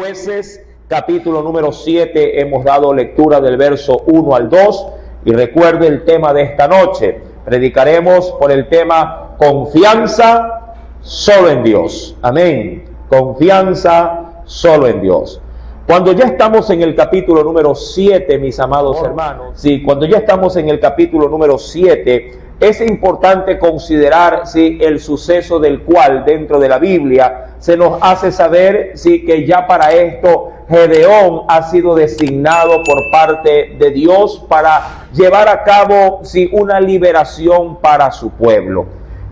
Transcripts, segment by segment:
Jueces, capítulo número 7, hemos dado lectura del verso 1 al 2 y recuerde el tema de esta noche. Predicaremos por el tema confianza solo en Dios. Amén. Confianza solo en Dios. Cuando ya estamos en el capítulo número 7, mis amados hermanos, sí, cuando ya estamos en el capítulo número 7, es importante considerar el suceso del cual dentro de la Biblia se nos hace saber que ya para esto Gedeón ha sido designado por parte de Dios para llevar a cabo una liberación para su pueblo.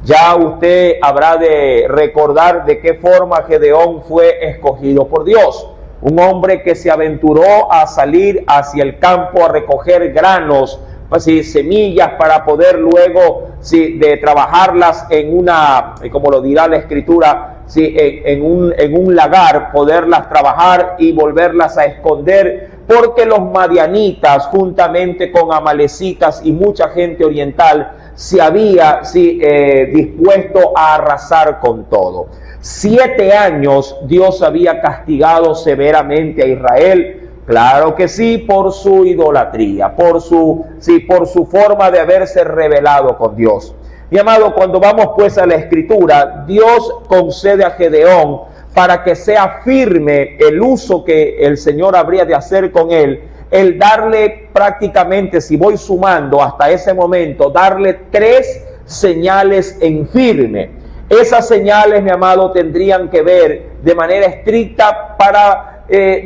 Ya usted habrá de recordar de qué forma Gedeón fue escogido por Dios. Un hombre que se aventuró a salir hacia el campo a recoger granos, semillas para poder luego de trabajarlas en una, como lo dirá la escritura, en un lagar, poderlas trabajar y volverlas a esconder, porque los madianitas juntamente con amalecitas y mucha gente oriental se había dispuesto a arrasar con todo. 7 años Dios había castigado severamente a Israel. Claro que sí, por su idolatría, por su forma de haberse rebelado con Dios. Mi amado, cuando vamos pues a la escritura, Dios concede a Gedeón para que sea firme el uso que el Señor habría de hacer con él, el darle prácticamente, si voy sumando hasta ese momento, darle 3 señales en firme. Esas señales, mi amado, tendrían que ver de manera estricta para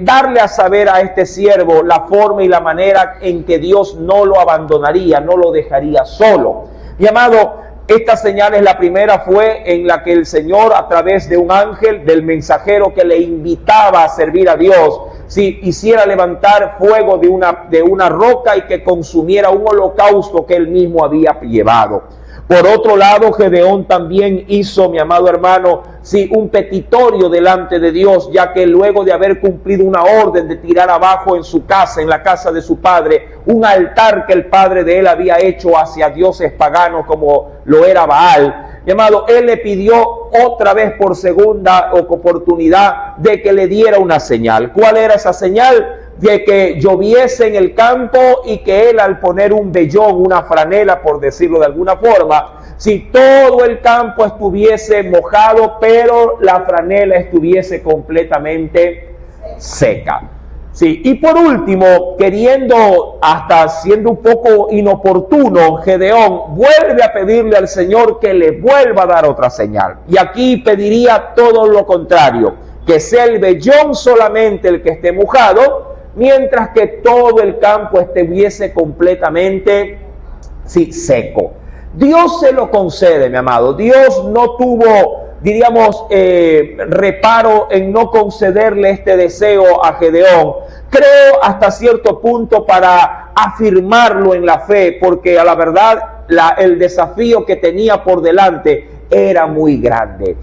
darle a saber a este siervo la forma y la manera en que Dios no lo abandonaría, no lo dejaría solo. Mi amado, estas señales, la primera fue en la que el Señor, a través de un ángel, del mensajero que le invitaba a servir a Dios, hiciera levantar fuego de una roca y que consumiera un holocausto que él mismo había llevado. Por otro lado, Gedeón también hizo, mi amado hermano, un petitorio delante de Dios, ya que luego de haber cumplido una orden de tirar abajo en su casa, en la casa de su padre, un altar que el padre de él había hecho hacia dioses paganos como lo era Baal, mi amado, él le pidió otra vez por segunda oportunidad de que le diera una señal. ¿Cuál era esa señal? De que lloviese en el campo y que él, al poner un vellón, una franela, por decirlo de alguna forma, todo el campo estuviese mojado, pero la franela estuviese completamente seca. Y por último, queriendo, hasta siendo un poco inoportuno, Gedeón vuelve a pedirle al Señor que le vuelva a dar otra señal. Y aquí pediría todo lo contrario, que sea el vellón solamente el que esté mojado, mientras que todo el campo estuviese completamente seco. Dios se lo concede, mi amado. Dios no tuvo, reparo en no concederle este deseo a Gedeón. Creo hasta cierto punto para afirmarlo en la fe, porque a la verdad el desafío que tenía por delante era muy grande.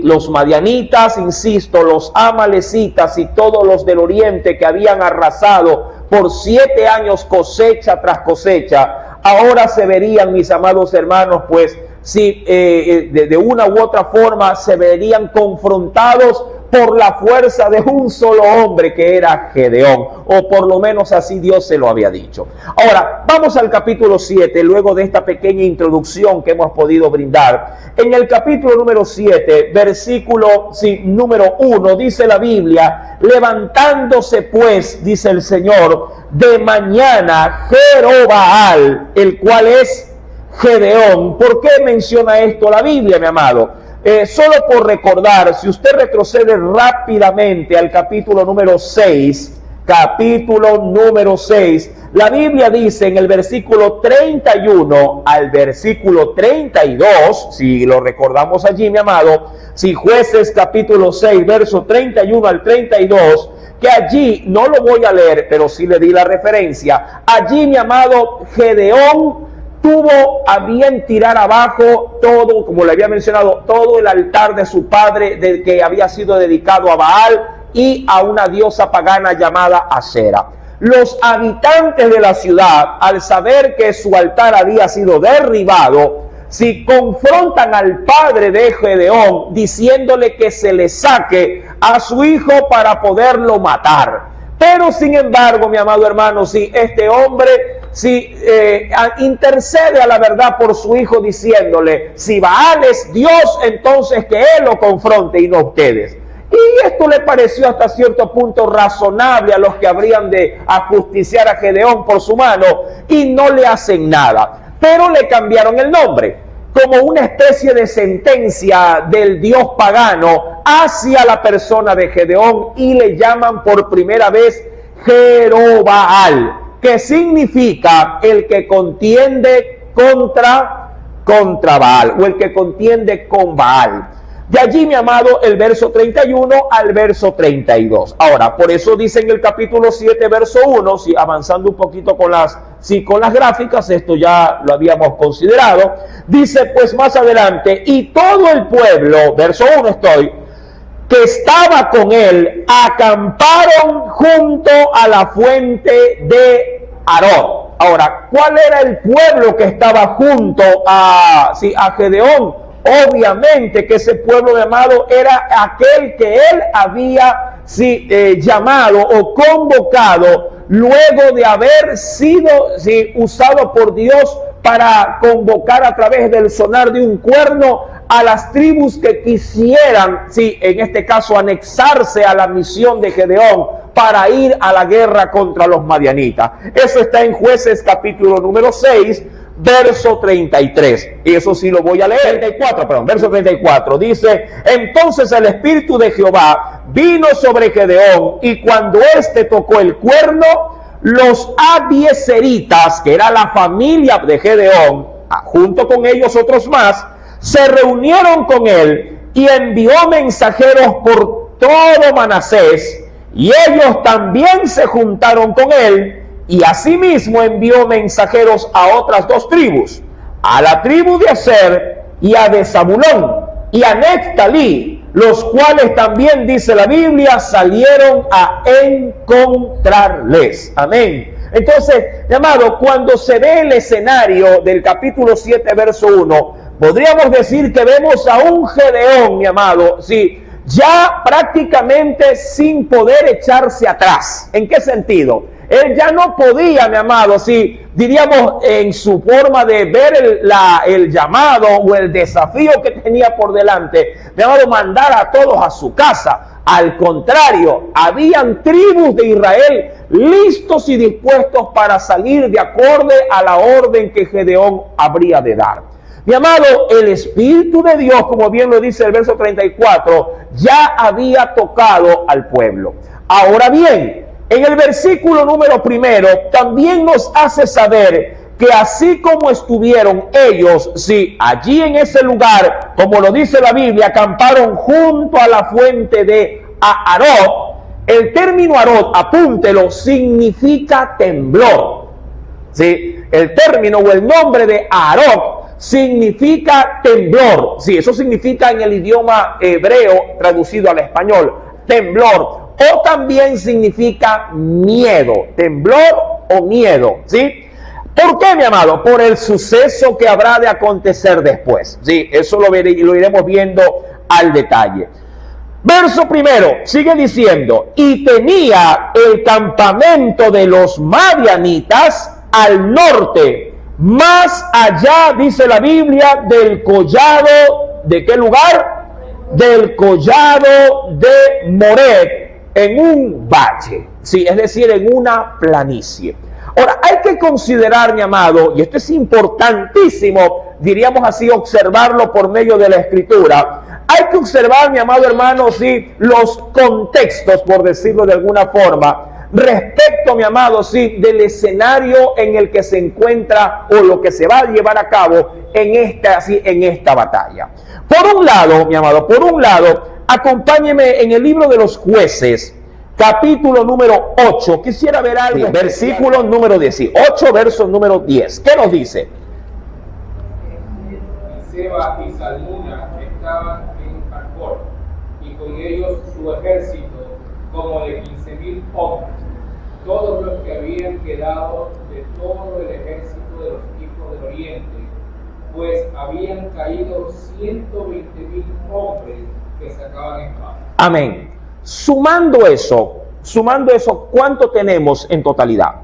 Los madianitas, insisto, los amalecitas y todos los del oriente que habían arrasado por 7 años cosecha tras cosecha, ahora se verían, mis amados hermanos, pues de una u otra forma se verían confrontados por la fuerza de un solo hombre que era Gedeón, o por lo menos así Dios se lo había dicho. Ahora, vamos al capítulo 7, luego de esta pequeña introducción que hemos podido brindar. En el capítulo número 7, versículo número 1, dice la Biblia: levantándose pues, dice el Señor, de mañana Jerobbaal, el cual es Gedeón. ¿Por qué menciona esto la Biblia, mi amado? Solo por recordar, si usted retrocede rápidamente al capítulo número 6, la Biblia dice en el versículo 31 al versículo 32, si lo recordamos allí, mi amado, Jueces capítulo 6, verso 31 al 32, que allí, no lo voy a leer, pero sí le di la referencia, allí, mi amado, Gedeón tuvo a bien tirar abajo todo, como le había mencionado, todo el altar de su padre, que había sido dedicado a Baal y a una diosa pagana llamada Asera. Los habitantes de la ciudad, al saber que su altar había sido derribado, confrontan al padre de Gedeón diciéndole que se le saque a su hijo para poderlo matar. Pero sin embargo, mi amado hermano, si este hombre intercede a la verdad por su hijo diciéndole, si Baal es Dios, entonces que él lo confronte y no ustedes. Y esto le pareció hasta cierto punto razonable a los que habrían de ajusticiar a Gedeón por su mano, y no le hacen nada. Pero le cambiaron el nombre, como una especie de sentencia del dios pagano hacia la persona de Gedeón, y le llaman por primera vez Jerobaal, que significa el que contiende contra Baal, o el que contiende con Baal. De allí, mi amado, el verso 31 al verso 32. Ahora, por eso dice en el capítulo 7, verso 1, si avanzando un poquito con las gráficas, esto ya lo habíamos considerado, dice pues más adelante, y todo el pueblo, verso 1 que estaba con él, acamparon junto a la fuente de Arod. Ahora, ¿cuál era el pueblo que estaba junto a Gedeón? Obviamente que ese pueblo llamado era aquel que él había llamado o convocado luego de haber sido usado por Dios para convocar a través del sonar de un cuerno a las tribus que quisieran, en este caso, anexarse a la misión de Gedeón para ir a la guerra contra los madianitas. Eso está en Jueces capítulo número 6, verso 33, y eso sí lo voy a leer, verso 34, dice, entonces el Espíritu de Jehová vino sobre Gedeón, y cuando éste tocó el cuerno, los abiezeritas, que era la familia de Gedeón, junto con ellos otros más, se reunieron con él, y envió mensajeros por todo Manasés, y ellos también se juntaron con él, y asimismo envió mensajeros a otras dos tribus, a la tribu de Aser y a de Zabulón y a Neftalí, los cuales también, dice la Biblia, salieron a encontrarles. Amén. Entonces, mi amado, cuando se ve el escenario del capítulo 7, verso 1, podríamos decir que vemos a un Gedeón, mi amado, ya prácticamente sin poder echarse atrás. ¿En qué sentido? Él ya no podía, mi amado, diríamos en su forma de ver el llamado o el desafío que tenía por delante, mi amado, mandar a todos a su casa. Al contrario, habían tribus de Israel listos y dispuestos para salir de acorde a la orden que Gedeón habría de dar. Mi amado, el Espíritu de Dios, como bien lo dice el verso 34, ya había tocado al pueblo. Ahora bien, en el versículo número 1 también nos hace saber que así como estuvieron ellos, allí en ese lugar, como lo dice la Biblia, acamparon junto a la fuente de Arod. El término Arod, apúntelo, significa temblor. El término o el nombre de Arod significa temblor. Eso significa en el idioma hebreo traducido al español, temblor. O también significa miedo, temblor o miedo, ¿Por qué, mi amado? Por el suceso que habrá de acontecer después, eso lo iremos viendo al detalle. Verso 1, sigue diciendo, y tenía el campamento de los madianitas al norte, más allá, dice la Biblia, del collado, ¿de qué lugar? Del collado de Mored, en un valle, es decir, en una planicie. Ahora, hay que considerar, mi amado, y esto es importantísimo, diríamos así, observarlo por medio de la Escritura. Hay que observar, mi amado hermano, los contextos, por decirlo de alguna forma, respecto, mi amado, del escenario en el que se encuentra o lo que se va a llevar a cabo en esta batalla. Por un lado, mi amado, acompáñeme en el libro de los Jueces, capítulo número 8. Quisiera ver algo. Versículo número 18, verso número 10. ¿Qué nos dice? Seba y Salmuna estaban en Acor, y con ellos su ejército, como de 15,000 hombres, todos los que habían quedado de todo el ejército de los hijos del oriente, pues habían caído 120,000 hombres que sacaban espada. Amén. sumando eso, ¿cuánto tenemos en totalidad?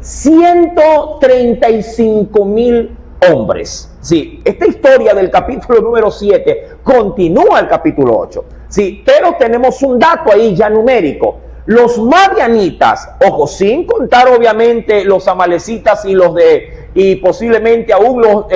135,000 hombres. Sí, esta historia del capítulo número 7 continúa el capítulo 8. Sí, pero tenemos un dato ahí ya numérico. Los madianitas, ojo, sin contar obviamente los amalecitas y posiblemente aún los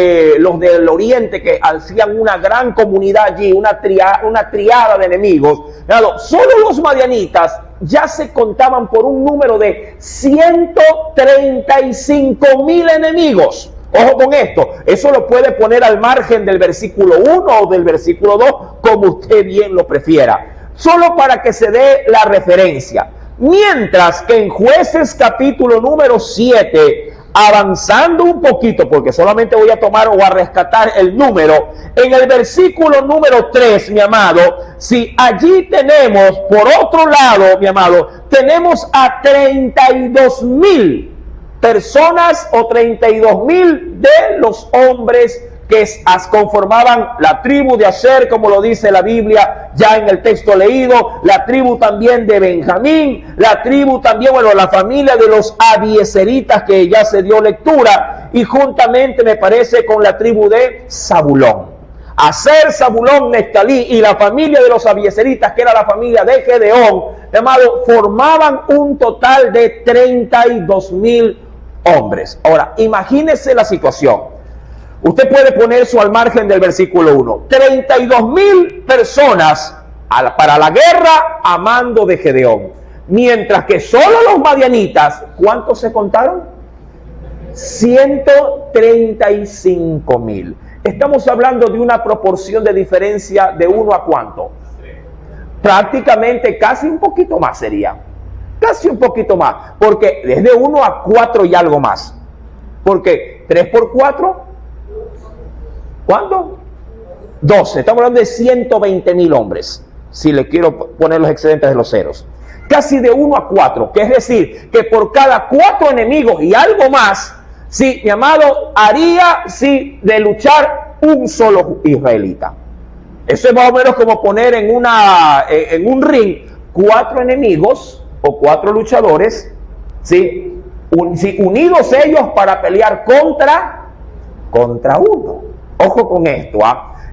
del oriente, que hacían una gran comunidad allí, una triada de enemigos. Claro, solo los madianitas ya se contaban por un número de 135,000 enemigos. Ojo con esto, eso lo puede poner al margen del versículo 1 o del versículo 2, como usted bien lo prefiera. Solo para que se dé la referencia. Mientras que en Jueces capítulo número 7, avanzando un poquito, porque solamente voy a tomar o a rescatar el número, en el versículo número 3, mi amado, si allí tenemos, por otro lado, mi amado, tenemos a 32,000 personas o 32,000 de los hombres que conformaban la tribu de Aser, como lo dice la Biblia ya en el texto leído, la tribu también de Benjamín, la tribu también, la familia de los abieseritas que ya se dio lectura, y juntamente me parece con la tribu de Zabulón. Aser, Zabulón, Neftalí y la familia de los abieseritas, que era la familia de Gedeón, llamado, formaban un total de 32,000 hombres. Ahora, imagínese la situación. Usted puede poner eso al margen del versículo 1. 32,000 personas para la guerra a mando de Gedeón. Mientras que solo los madianitas, ¿cuántos se contaron? 135,000. Estamos hablando de una proporción de diferencia de 1 a ¿cuánto? Prácticamente casi un poquito más sería. Casi un poquito más. Porque es de 1 a 4 y algo más. Porque 3 por 4... ¿cuánto? 12. Estamos hablando de 120,000 hombres, si le quiero poner los excedentes de los ceros. Casi de 1 a 4, que es decir, que por cada 4 enemigos y algo más, sí, mi amado, haría, sí, de luchar un solo israelita. Eso es más o menos como poner en un ring 4 enemigos o 4 luchadores, sí, unidos ellos para pelear contra uno. Ojo con esto,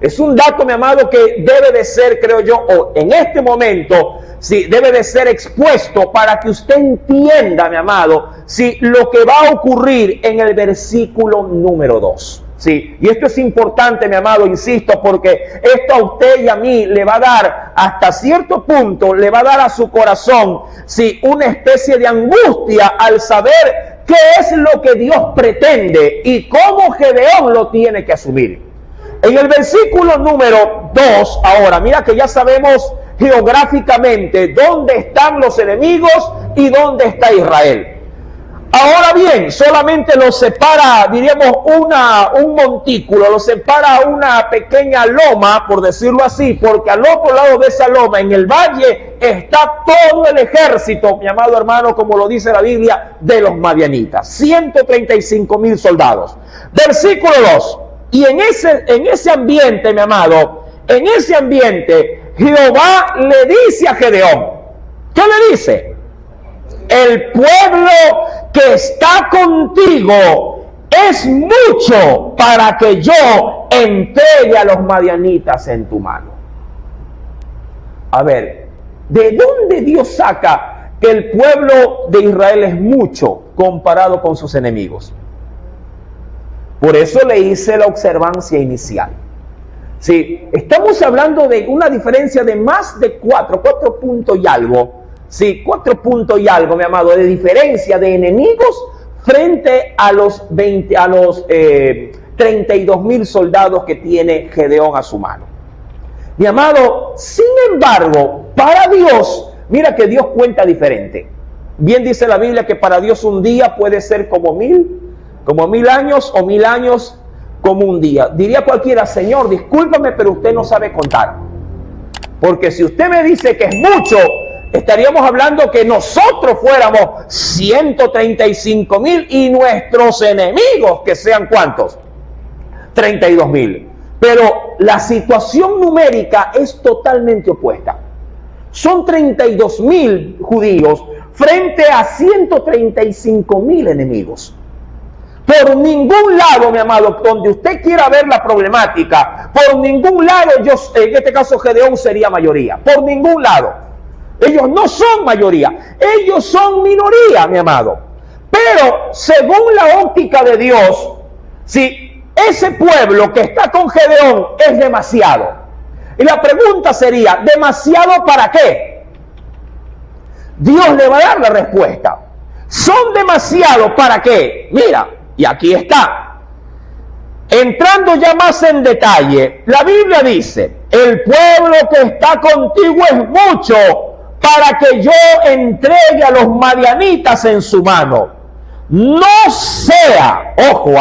es un dato, mi amado, que debe de ser, creo yo, o en este momento, sí, debe de ser expuesto para que usted entienda, mi amado, sí, lo que va a ocurrir en el versículo número 2. Sí, y esto es importante, mi amado, insisto, porque esto a usted y a mí le va a dar, hasta cierto punto, le va a dar a su corazón, sí, una especie de angustia al saber qué es lo que Dios pretende y cómo Gedeón lo tiene que asumir. En el versículo número 2, ahora, mira que ya sabemos geográficamente dónde están los enemigos y dónde está Israel. Ahora bien, solamente los separa, diríamos, un montículo, los separa una pequeña loma, por decirlo así, porque al otro lado de esa loma, en el valle, está todo el ejército, mi amado hermano, como lo dice la Biblia, de los madianitas. 135,000 soldados. Versículo 2. Y en ese ambiente, mi amado, en ese ambiente, Jehová le dice a Gedeón, ¿qué le dice? El pueblo que está contigo es mucho para que yo entregue a los madianitas en tu mano. A ver, ¿de dónde Dios saca que el pueblo de Israel es mucho comparado con sus enemigos? Por eso le hice la observancia inicial. Sí, estamos hablando de una diferencia de más de 4 puntos y algo. Sí, 4 puntos y algo, mi amado, de diferencia de enemigos frente a los 32,000 soldados que tiene Gedeón a su mano. Mi amado, sin embargo, para Dios, mira que Dios cuenta diferente. Bien dice la Biblia que para Dios un día puede ser como 1000 años, o 1000 años como un día. Diría cualquiera, Señor, discúlpame, pero usted no sabe contar. Porque si usted me dice que es mucho, estaríamos hablando que nosotros fuéramos 135,000 y nuestros enemigos que sean ¿cuántos? 32,000. Pero la situación numérica es totalmente opuesta. Son 32,000 judíos frente a 135,000 enemigos. Por ningún lado, mi amado, donde usted quiera ver la problemática, por ningún lado, en este caso Gedeón sería mayoría. Por ningún lado. Ellos no son mayoría, ellos son minoría, mi amado. Pero según la óptica de Dios, si ese pueblo que está con Gedeón es demasiado. Y la pregunta sería, ¿demasiado para qué? Dios le va a dar la respuesta. ¿Son demasiado para qué? Mira, y aquí está. Entrando ya más en detalle, la Biblia dice, el pueblo que está contigo es mucho para que yo entregue a los madianitas en su mano. No sea, ojo,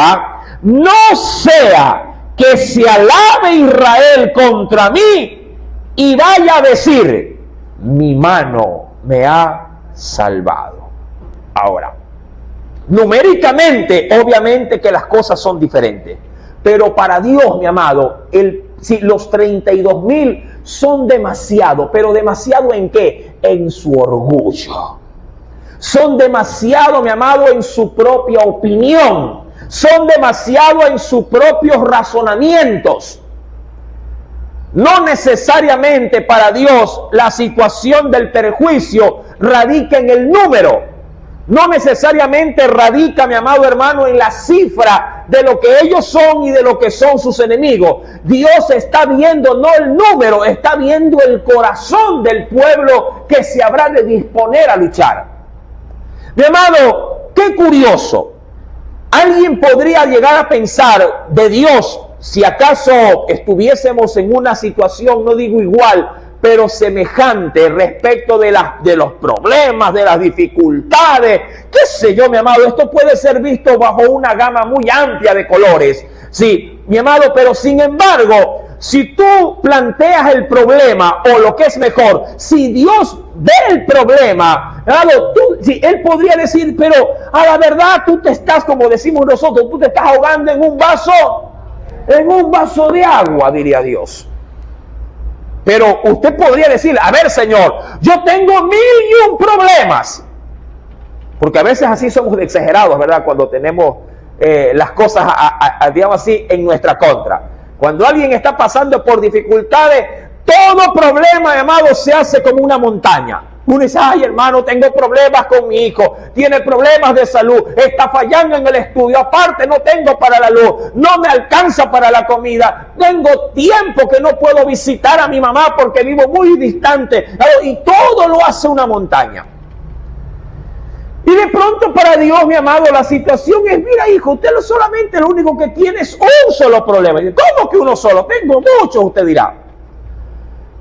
no sea que se alabe Israel contra mí y vaya a decir, mi mano me ha salvado. Ahora, numéricamente, obviamente que las cosas son diferentes, pero para Dios, mi amado, si los 32,000 son demasiado, pero demasiado ¿en qué? En su orgullo. Son demasiado, mi amado, en su propia opinión. Son demasiado en sus propios razonamientos. No necesariamente para Dios la situación del perjuicio radica en el número. No necesariamente radica, mi amado hermano, en la cifra de lo que ellos son y de lo que son sus enemigos. Dios está viendo no el número, está viendo el corazón del pueblo que se habrá de disponer a luchar. Mi amado, qué curioso. Alguien podría llegar a pensar de Dios, si acaso estuviésemos en una situación, no digo igual, pero semejante respecto de los problemas, de las dificultades, qué sé yo, mi amado, esto puede ser visto bajo una gama muy amplia de colores, sí, mi amado, pero sin embargo, si tú planteas el problema, o lo que es mejor, si Dios ve el problema, Él podría decir, pero a la verdad tú te estás, como decimos nosotros, tú te estás ahogando en un vaso de agua, diría Dios. Pero usted podría decir, a ver, Señor, yo tengo 1001 problemas. Porque a veces así somos exagerados, ¿verdad? Cuando tenemos las cosas, digamos así, en nuestra contra. Cuando alguien está pasando por dificultades, todo problema, amado, se hace como una montaña. Uno dice, ay hermano, tengo problemas con mi hijo, tiene problemas de salud, está fallando en el estudio, aparte no tengo para la luz, no me alcanza para la comida, tengo tiempo que no puedo visitar a mi mamá porque vivo muy distante, y todo lo hace una montaña. Y de pronto para Dios, mi amado, la situación es, mira hijo, usted solamente lo único que tiene es un solo problema. ¿Cómo que uno solo? Tengo muchos, usted dirá.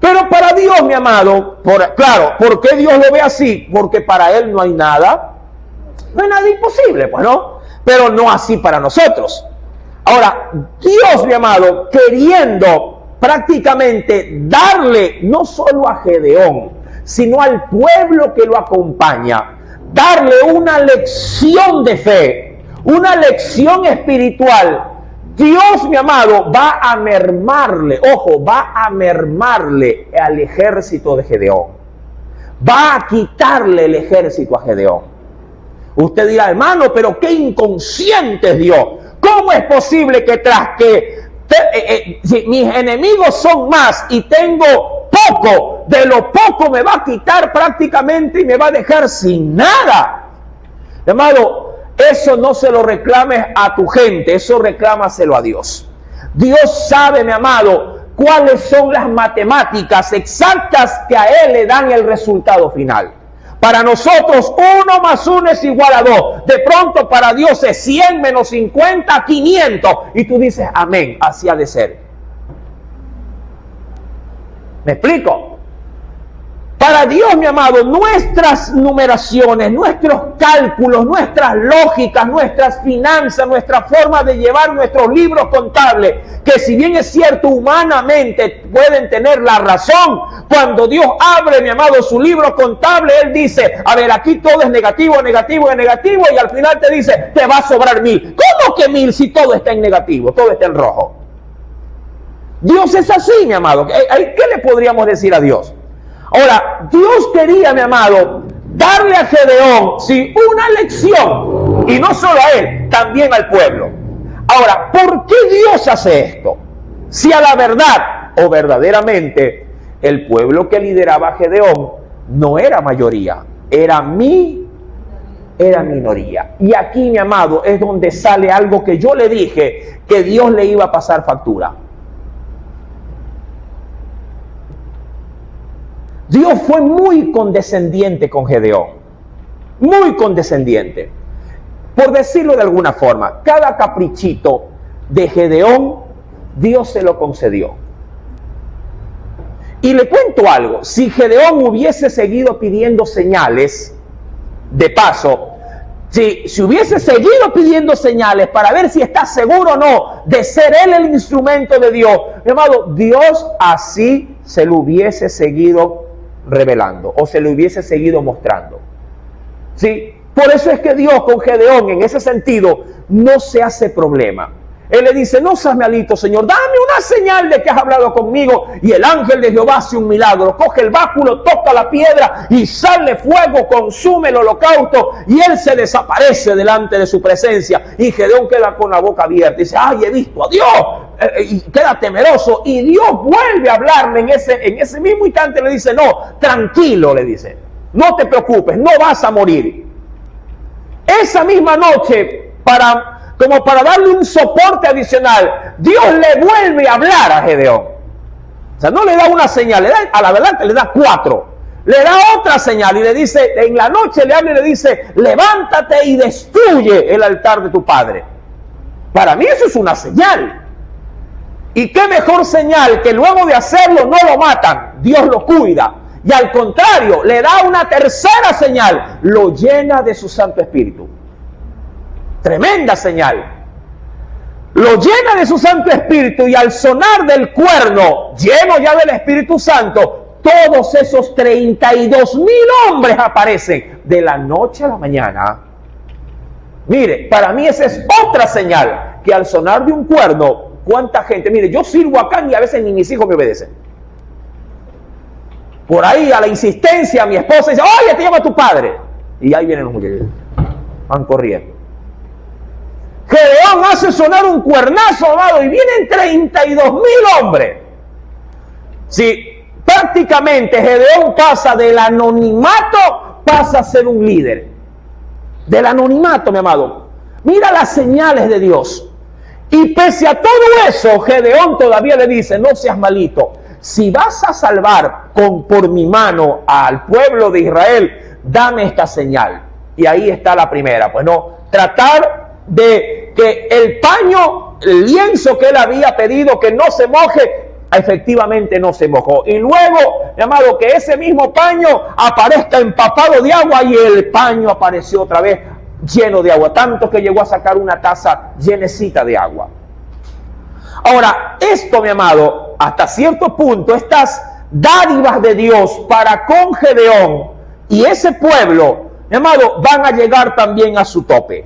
Pero para Dios, mi amado, claro, ¿por qué Dios lo ve así? Porque para Él no hay nada imposible, pues no, pero no así para nosotros. Ahora, Dios, mi amado, queriendo prácticamente darle no solo a Gedeón, sino al pueblo que lo acompaña, darle una lección de fe, una lección espiritual. Dios, mi amado, va a mermarle, ojo, va a mermarle al ejército de Gedeón. Va a quitarle el ejército a Gedeón. Usted dirá, hermano, pero qué inconsciente es Dios. ¿Cómo es posible que tras que si mis enemigos son más y tengo poco, de lo poco me va a quitar prácticamente y me va a dejar sin nada? Hermano, eso no se lo reclames a tu gente, eso reclámaselo a Dios. Dios sabe, mi amado, cuáles son las matemáticas exactas que a Él le dan el resultado final. Para nosotros 1 más 1 es igual a 2. De pronto para Dios es 100 menos 50, 500. Y tú dices, amén, así ha de ser. ¿Me explico? Para Dios, mi amado, nuestras numeraciones, nuestros cálculos, nuestras lógicas, nuestras finanzas, nuestra forma de llevar nuestros libros contables, que si bien es cierto humanamente pueden tener la razón, cuando Dios abre, mi amado, su libro contable, Él dice, a ver, aquí todo es negativo, negativo, negativo, y al final te dice, te va a sobrar 1000. ¿Cómo que 1000 si todo está en negativo, todo está en rojo? Dios es así, mi amado. ¿Qué le podríamos decir a Dios? Ahora, Dios quería, mi amado, darle a Gedeón, sí, una lección, y no solo a él, también al pueblo. Ahora, ¿por qué Dios hace esto? Si a la verdad, o verdaderamente, el pueblo que lideraba a Gedeón no era mayoría, era minoría. Y aquí, mi amado, es donde sale algo que yo le dije, que Dios le iba a pasar factura. Dios fue muy condescendiente con Gedeón, muy condescendiente. Por decirlo de alguna forma, cada caprichito de Gedeón, Dios se lo concedió. Y le cuento algo, si Gedeón hubiese seguido pidiendo señales, de paso, si hubiese seguido pidiendo señales para ver si está seguro o no de ser él el instrumento de Dios, mi amado, Dios así se lo hubiese seguido revelando o se lo hubiese seguido mostrando. ¿Sí? Por eso es que Dios con Gedeón en ese sentido no se hace problema. Él le dice, no seas malito, Señor, dame una señal de que has hablado conmigo. Y el ángel de Jehová hace un milagro, coge el báculo, toca la piedra y sale fuego, consume el holocausto y él se desaparece delante de su presencia. Y Gedeón queda con la boca abierta y dice, ay, he visto a Dios. Y queda temeroso y Dios vuelve a hablarle en ese mismo instante. Le dice, no, tranquilo, le dice, no te preocupes, no vas a morir. Esa misma noche, como para darle un soporte adicional, Dios le vuelve a hablar a Gedeón. O sea, no le da una señal, a la verdad le da 4. Le da otra señal y le dice, en la noche le habla y le dice, levántate y destruye el altar de tu padre. Para mí eso es una señal. Y qué mejor señal que luego de hacerlo no lo matan, Dios lo cuida. Y al contrario, le da una tercera señal, lo llena de su Santo Espíritu. Tremenda señal. Lo llena de su Santo Espíritu y al sonar del cuerno, lleno ya del Espíritu Santo, todos esos 32,000 hombres aparecen de la noche a la mañana. Mire, para mí esa es otra señal, que al sonar de un cuerno, ¿cuánta gente? Mire, yo sirvo acá y a veces ni mis hijos me obedecen. Por ahí a la insistencia mi esposa dice, oye, te llama tu padre. Y ahí vienen los muchachos, van corriendo. Gedeón hace sonar un cuernazo, amado, y vienen 32,000 hombres. Sí, prácticamente Gedeón pasa del anonimato, pasa a ser un líder. Del anonimato, mi amado. Mira las señales de Dios. Y pese a todo eso, Gedeón todavía le dice, no seas malito. Si vas a salvar por mi mano al pueblo de Israel, dame esta señal. Y ahí está la primera. Pues no, tratar de que el paño, el lienzo que él había pedido que no se moje, efectivamente no se mojó. Y luego, mi amado, que ese mismo paño aparezca empapado de agua y el paño apareció otra vez lleno de agua. Tanto que llegó a sacar una taza llenecita de agua. Ahora, esto, mi amado, hasta cierto punto, estas dádivas de Dios para con Gedeón y ese pueblo, mi amado, van a llegar también a su tope.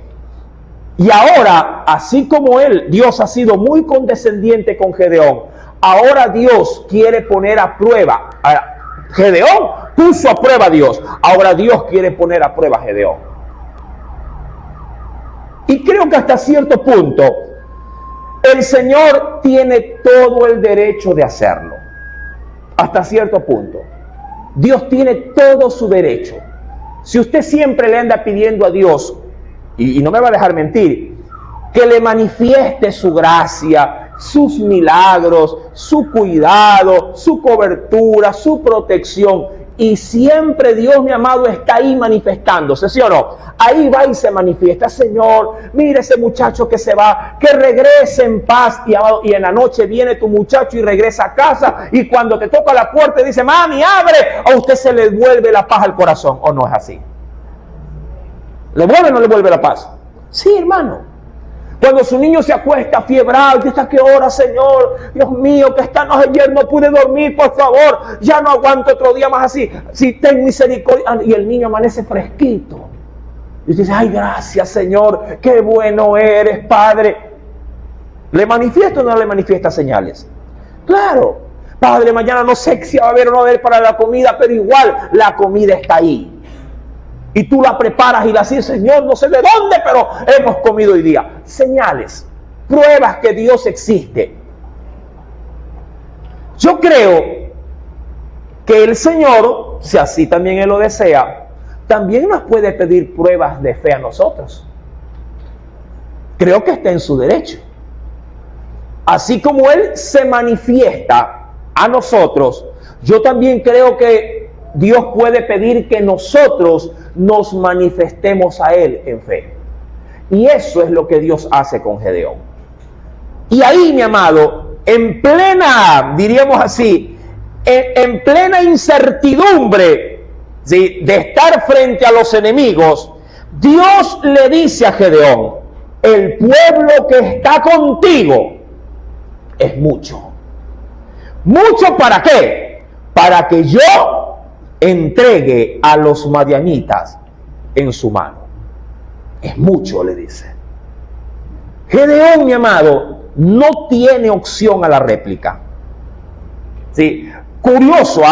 Y ahora, así como Dios ha sido muy condescendiente con Gedeón, ahora Dios quiere poner a prueba. Gedeón puso a prueba a Dios, ahora Dios quiere poner a prueba a Gedeón. Y creo que hasta cierto punto, el Señor tiene todo el derecho de hacerlo. Hasta cierto punto. Dios tiene todo su derecho. Si usted siempre le anda pidiendo a Dios, y no me va a dejar mentir, que le manifieste su gracia, sus milagros, su cuidado, su cobertura, su protección, y siempre Dios, mi amado, está ahí manifestándose, ¿sí o no? Ahí va y se manifiesta, Señor, mire ese muchacho que se va, que regrese en paz, y en la noche viene tu muchacho y regresa a casa, y cuando te toca la puerta y dice, mami, abre, a usted se le vuelve la paz al corazón, ¿o no es así? ¿Le vuelve o no le vuelve la paz? Sí, hermano. Cuando su niño se acuesta fiebrado, y ¿hasta qué hora, Señor? Dios mío, que esta noche ayer no pude dormir, por favor, ya no aguanto otro día más así. Si ten misericordia. Y el niño amanece fresquito. Y usted dice, ay, gracias, Señor, qué bueno eres, Padre. ¿Le manifiesta o no le manifiesta señales? Claro, Padre, mañana no sé si va a haber o no va a haber para la comida, pero igual la comida está ahí. Y tú la preparas y la dices, Señor, no sé de dónde, pero hemos comido hoy día. Señales, pruebas que Dios existe. Yo creo que el Señor, si así también Él lo desea, también nos puede pedir pruebas de fe a nosotros. Creo que está en su derecho. Así como Él se manifiesta a nosotros, yo también creo que Dios puede pedir que nosotros nos manifestemos a Él en fe. Y eso es lo que Dios hace con Gedeón. Y ahí, mi amado, en plena, diríamos así, en plena incertidumbre, ¿sí?, de estar frente a los enemigos, Dios le dice a Gedeón: el pueblo que está contigo es mucho. ¿Mucho para qué? Para que yo entregue a los madianitas en su mano. Es mucho, le dice. Gedeón, mi amado, no tiene opción a la réplica. Sí, curioso,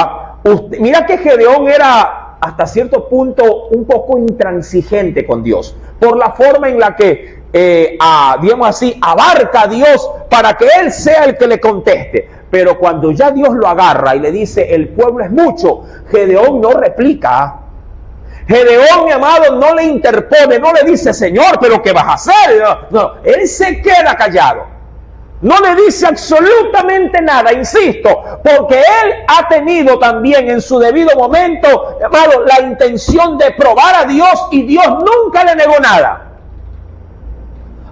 mira que Gedeón era hasta cierto punto un poco intransigente con Dios, por la forma en la que, digamos así, abarca a Dios para que Él sea el que le conteste. Pero cuando ya Dios lo agarra y le dice, el pueblo es mucho, Gedeón no replica. Gedeón, mi amado, no le interpone, no le dice, Señor, ¿pero qué vas a hacer? No, él se queda callado. No le dice absolutamente nada, insisto, porque él ha tenido también en su debido momento, amado, la intención de probar a Dios, y Dios nunca le negó nada.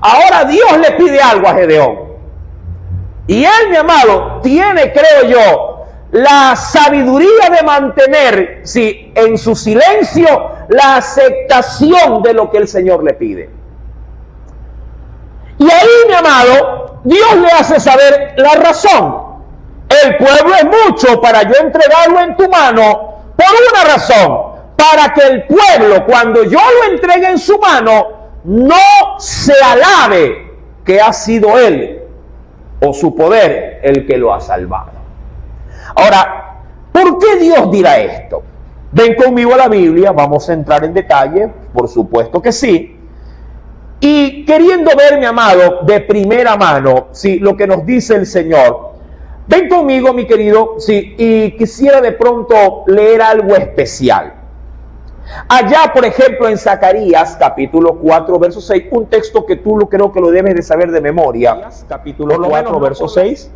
Ahora Dios le pide algo a Gedeón. Y él, mi amado, tiene, creo yo, la sabiduría de mantener, sí, en su silencio, la aceptación de lo que el Señor le pide. Y ahí, mi amado, Dios le hace saber la razón. El pueblo es mucho para yo entregarlo en tu mano por una razón: para que el pueblo, cuando yo lo entregue en su mano, no se alabe que ha sido él o su poder el que lo ha salvado. Ahora, ¿por qué Dios dirá esto? Ven conmigo a la Biblia, vamos a entrar en detalle, por supuesto que sí. Y queriendo ver, mi amado, de primera mano, sí, lo que nos dice el Señor. Ven conmigo, mi querido, sí, y quisiera de pronto leer algo especial. Allá, por ejemplo, en Zacarías, capítulo 4, verso 6, un texto que tú creo que lo debes de saber de memoria. Capítulo 4, verso 6.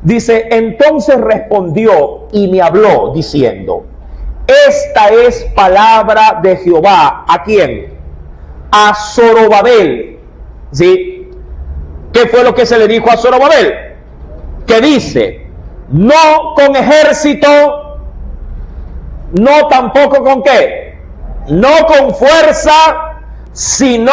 Dice, entonces respondió y me habló, diciendo, esta es palabra de Jehová. ¿A quién? A Zorobabel. ¿Sí? ¿Qué fue lo que se le dijo a Zorobabel? Que dice, no con ejército, no tampoco con qué, no con fuerza, sino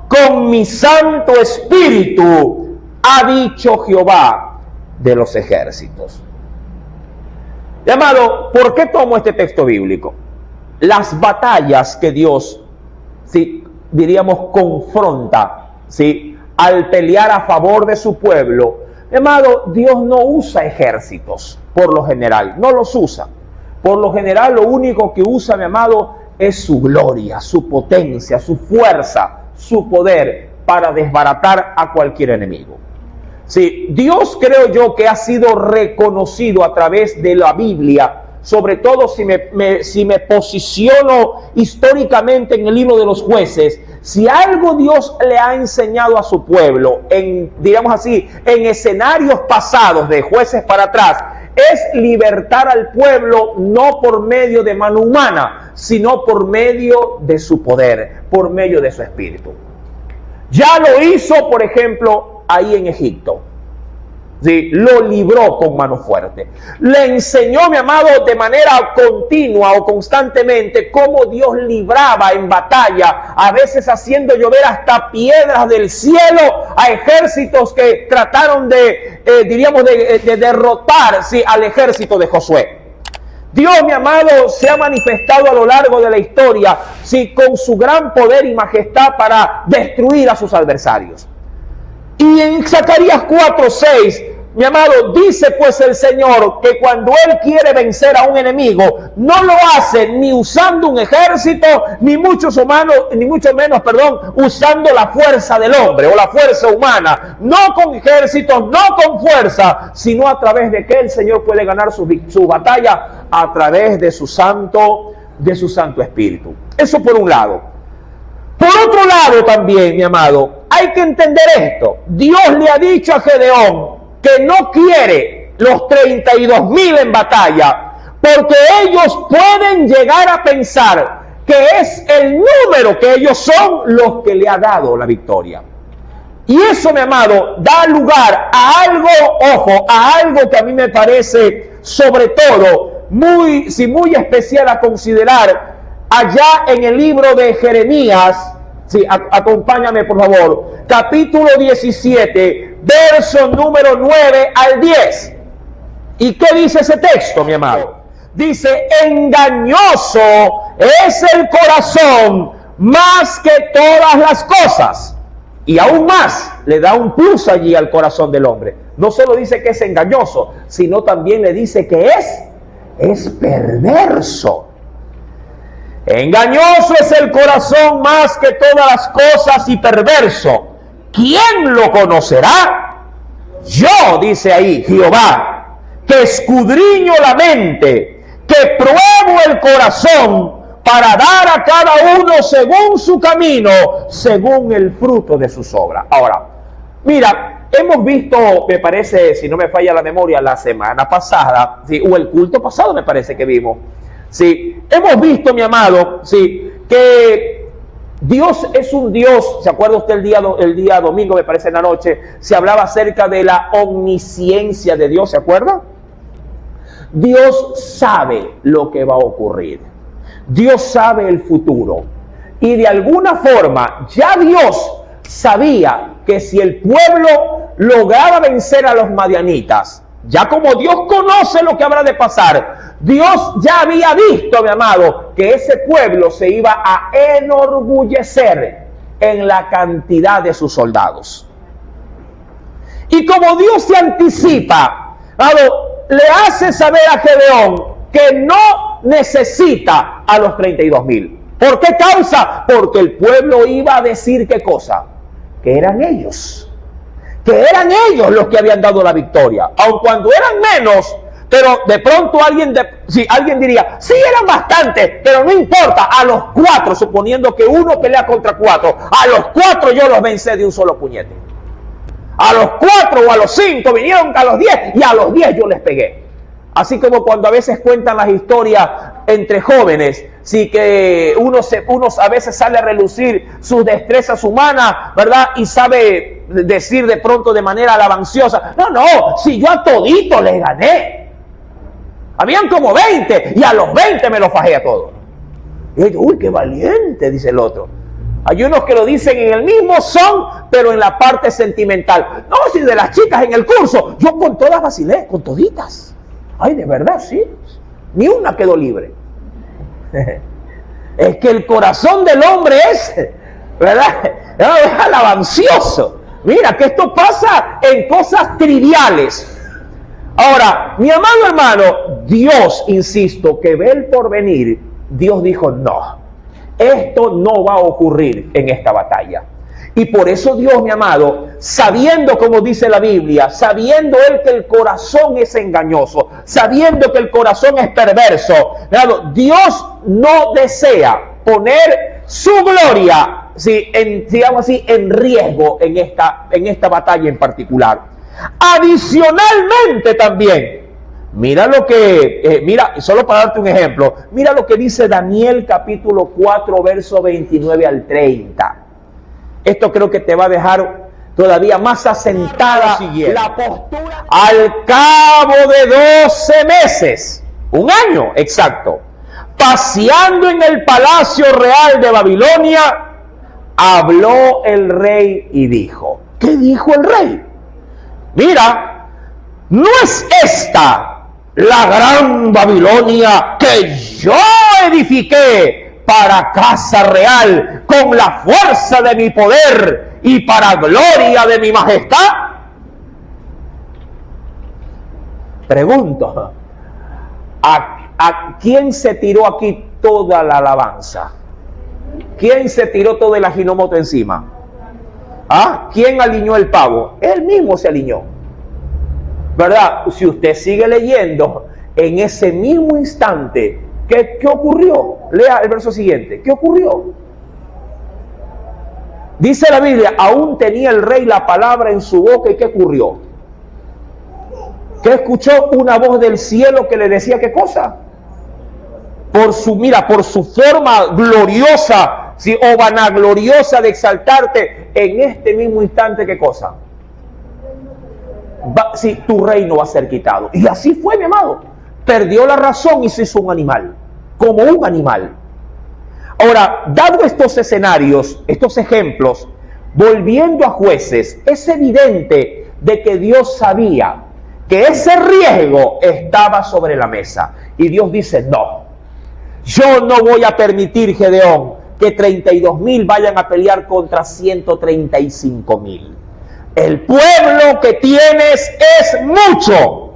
con mi Santo Espíritu, ha dicho Jehová de los ejércitos. Amado, ¿por qué tomo este texto bíblico? Las batallas que Dios, sí, diríamos, confronta, sí, al pelear a favor de su pueblo. Amado, Dios no usa ejércitos por lo general, no los usa. Por lo general, lo único que usa, mi amado, es su gloria, su potencia, su fuerza, su poder para desbaratar a cualquier enemigo. Sí, Dios, creo yo, que ha sido reconocido a través de la Biblia, sobre todo si me posiciono históricamente en el libro de los Jueces. Si algo Dios le ha enseñado a su pueblo, digamos así, en escenarios pasados de Jueces para atrás, es libertar al pueblo no por medio de mano humana, sino por medio de su poder, por medio de su espíritu. Ya lo hizo, por ejemplo, ahí en Egipto. Sí, lo libró con mano fuerte. Le enseñó, mi amado, de manera continua o constantemente cómo Dios libraba en batalla, a veces haciendo llover hasta piedras del cielo a ejércitos que trataron de derrotar, sí, al ejército de Josué. Dios, mi amado, se ha manifestado a lo largo de la historia, sí, con su gran poder y majestad para destruir a sus adversarios. Y en Zacarías 4:6 Mi amado, dice pues el Señor que cuando Él quiere vencer a un enemigo, no lo hace ni usando un ejército, ni mucho menos, usando la fuerza del hombre o la fuerza humana. No con ejércitos, no con fuerza, sino a través de que el Señor puede ganar su batalla a través de su Santo Espíritu. Eso por un lado. Por otro lado también, mi amado, hay que entender esto. Dios le ha dicho a Gedeón que no quiere los 32,000 en batalla, porque ellos pueden llegar a pensar que es el número que ellos son los que le ha dado la victoria. Y eso, mi amado, da lugar a algo que a mí me parece, sobre todo, muy especial a considerar allá en el libro de Jeremías. Sí, acompáñame por favor, capítulo 17, verso número 9 al 10. ¿Y qué dice ese texto, mi amado? Dice: engañoso es el corazón más que todas las cosas. Y aún más, le da un plus allí al corazón del hombre. No solo dice que es engañoso, sino también le dice que es perverso. Engañoso es el corazón más que todas las cosas y perverso. ¿Quién lo conocerá? Yo, dice ahí Jehová, que escudriño la mente, que pruebo el corazón para dar a cada uno según su camino, según el fruto de sus obras. Ahora, mira, hemos visto, me parece, si no me falla la memoria, la semana pasada, ¿sí? O el culto pasado me parece que vimos. Sí, hemos visto, mi amado, sí, que Dios es un Dios. ¿Se acuerda usted el día domingo, me parece en la noche, se hablaba acerca de la omnisciencia de Dios? ¿Se acuerda? Dios sabe lo que va a ocurrir. Dios sabe el futuro. Y de alguna forma ya Dios sabía que si el pueblo lograba vencer a los madianitas, ya como Dios conoce lo que habrá de pasar, Dios ya había visto, mi amado, que ese pueblo se iba a enorgullecer en la cantidad de sus soldados. Y como Dios se anticipa, amado, le hace saber a Gedeón que no necesita a los 32,000. ¿Por qué causa? Porque el pueblo iba a decir ¿qué cosa? Que eran ellos. Que eran ellos los que habían dado la victoria. Aun cuando eran menos, pero de pronto alguien diría, sí eran bastantes, pero no importa, a los 4, suponiendo que uno pelea contra 4, a los 4 yo los vencé de un solo puñete. A los 4 o a los 5 vinieron a los 10 y a los 10 yo les pegué. Así como cuando a veces cuentan las historias entre jóvenes, sí, que uno a veces sale a relucir sus destrezas humanas, ¿verdad? Y sabe decir de pronto de manera alabanciosa, no, si yo a todito les gané. Habían como 20 y a los 20 me los fajé a todos. Y yo, uy, qué valiente, dice el otro. Hay unos que lo dicen en el mismo son, pero en la parte sentimental. No, si de las chicas en el curso, yo con todas vacilé, con toditas. Ay, de verdad, sí. Ni una quedó libre. Es que el corazón del hombre es, ¿verdad? Es alabancioso. Mira, que esto pasa en cosas triviales. Ahora, mi amado hermano, Dios, insisto, que ve el porvenir, Dios dijo, no, esto no va a ocurrir en esta batalla. Y por eso Dios, mi amado, sabiendo, como dice la Biblia, sabiendo Él que el corazón es engañoso, sabiendo que el corazón es perverso, Dios no desea poner su gloria, ¿sí? digamos así, en riesgo en esta batalla en particular. Adicionalmente también, mira lo que, solo para darte un ejemplo, mira lo que dice Daniel capítulo 4, verso 29 al 30. Esto creo que te va a dejar todavía más asentada la postura. Al cabo de 12 meses, un año exacto, paseando en el palacio real de Babilonia, habló el rey y dijo, ¿qué dijo el rey? Mira, ¿no es esta la gran Babilonia que yo edifiqué para casa real con la fuerza de mi poder y para gloria de mi majestad? Pregunto, ¿a quién se tiró aquí toda la alabanza? ¿Quién se tiró todo el ajinomoto encima? ¿Ah? ¿Quién aliñó el pavo? Él mismo se aliñó, ¿verdad? Si usted sigue leyendo, en ese mismo instante, ¿qué ocurrió? Lea el verso siguiente. ¿Qué ocurrió? Dice la Biblia, aún tenía el rey la palabra en su boca. ¿Y qué ocurrió? ¿Qué escuchó? Una voz del cielo que le decía, ¿qué cosa? Por su forma gloriosa, ¿sí? O vanagloriosa de exaltarte, en este mismo instante, ¿qué cosa? Sí, tu reino va a ser quitado. Y así fue, mi amado. Perdió la razón y se hizo un animal, como un animal. Ahora, dado estos escenarios, estos ejemplos, volviendo a Jueces, es evidente de que Dios sabía que ese riesgo estaba sobre la mesa. Y Dios dice, no, yo no voy a permitir, Gedeón, que 32,000 vayan a pelear contra 135,000. El pueblo que tienes es mucho